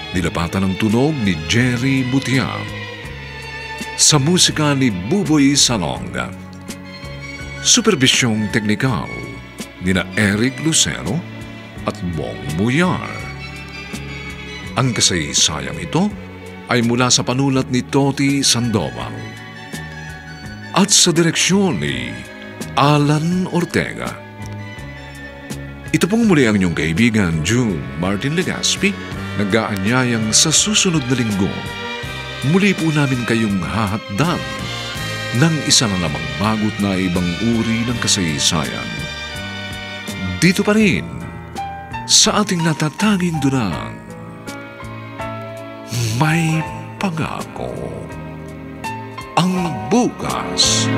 Nilapatan ng tunog ni Jerry Butiang. Sa musika ni Buboy Salonga. Supervisyong teknikal nina Eric Lucero at Bong Muyar. Ang kasaysayang ito ay mula sa panulat ni Toti Sandoval at sa direksyon ni Alan Ortega. Ito pong muli ang inyong kaibigan June Martin Legaspi, nag-aanyayang sa susunod na linggo, muli po namin kayong hahatdan ng isa na namang bagot na ibang uri ng kasaysayan. Dito pa rin, sa ating natatanging dunang, May Pangako ang Bukas.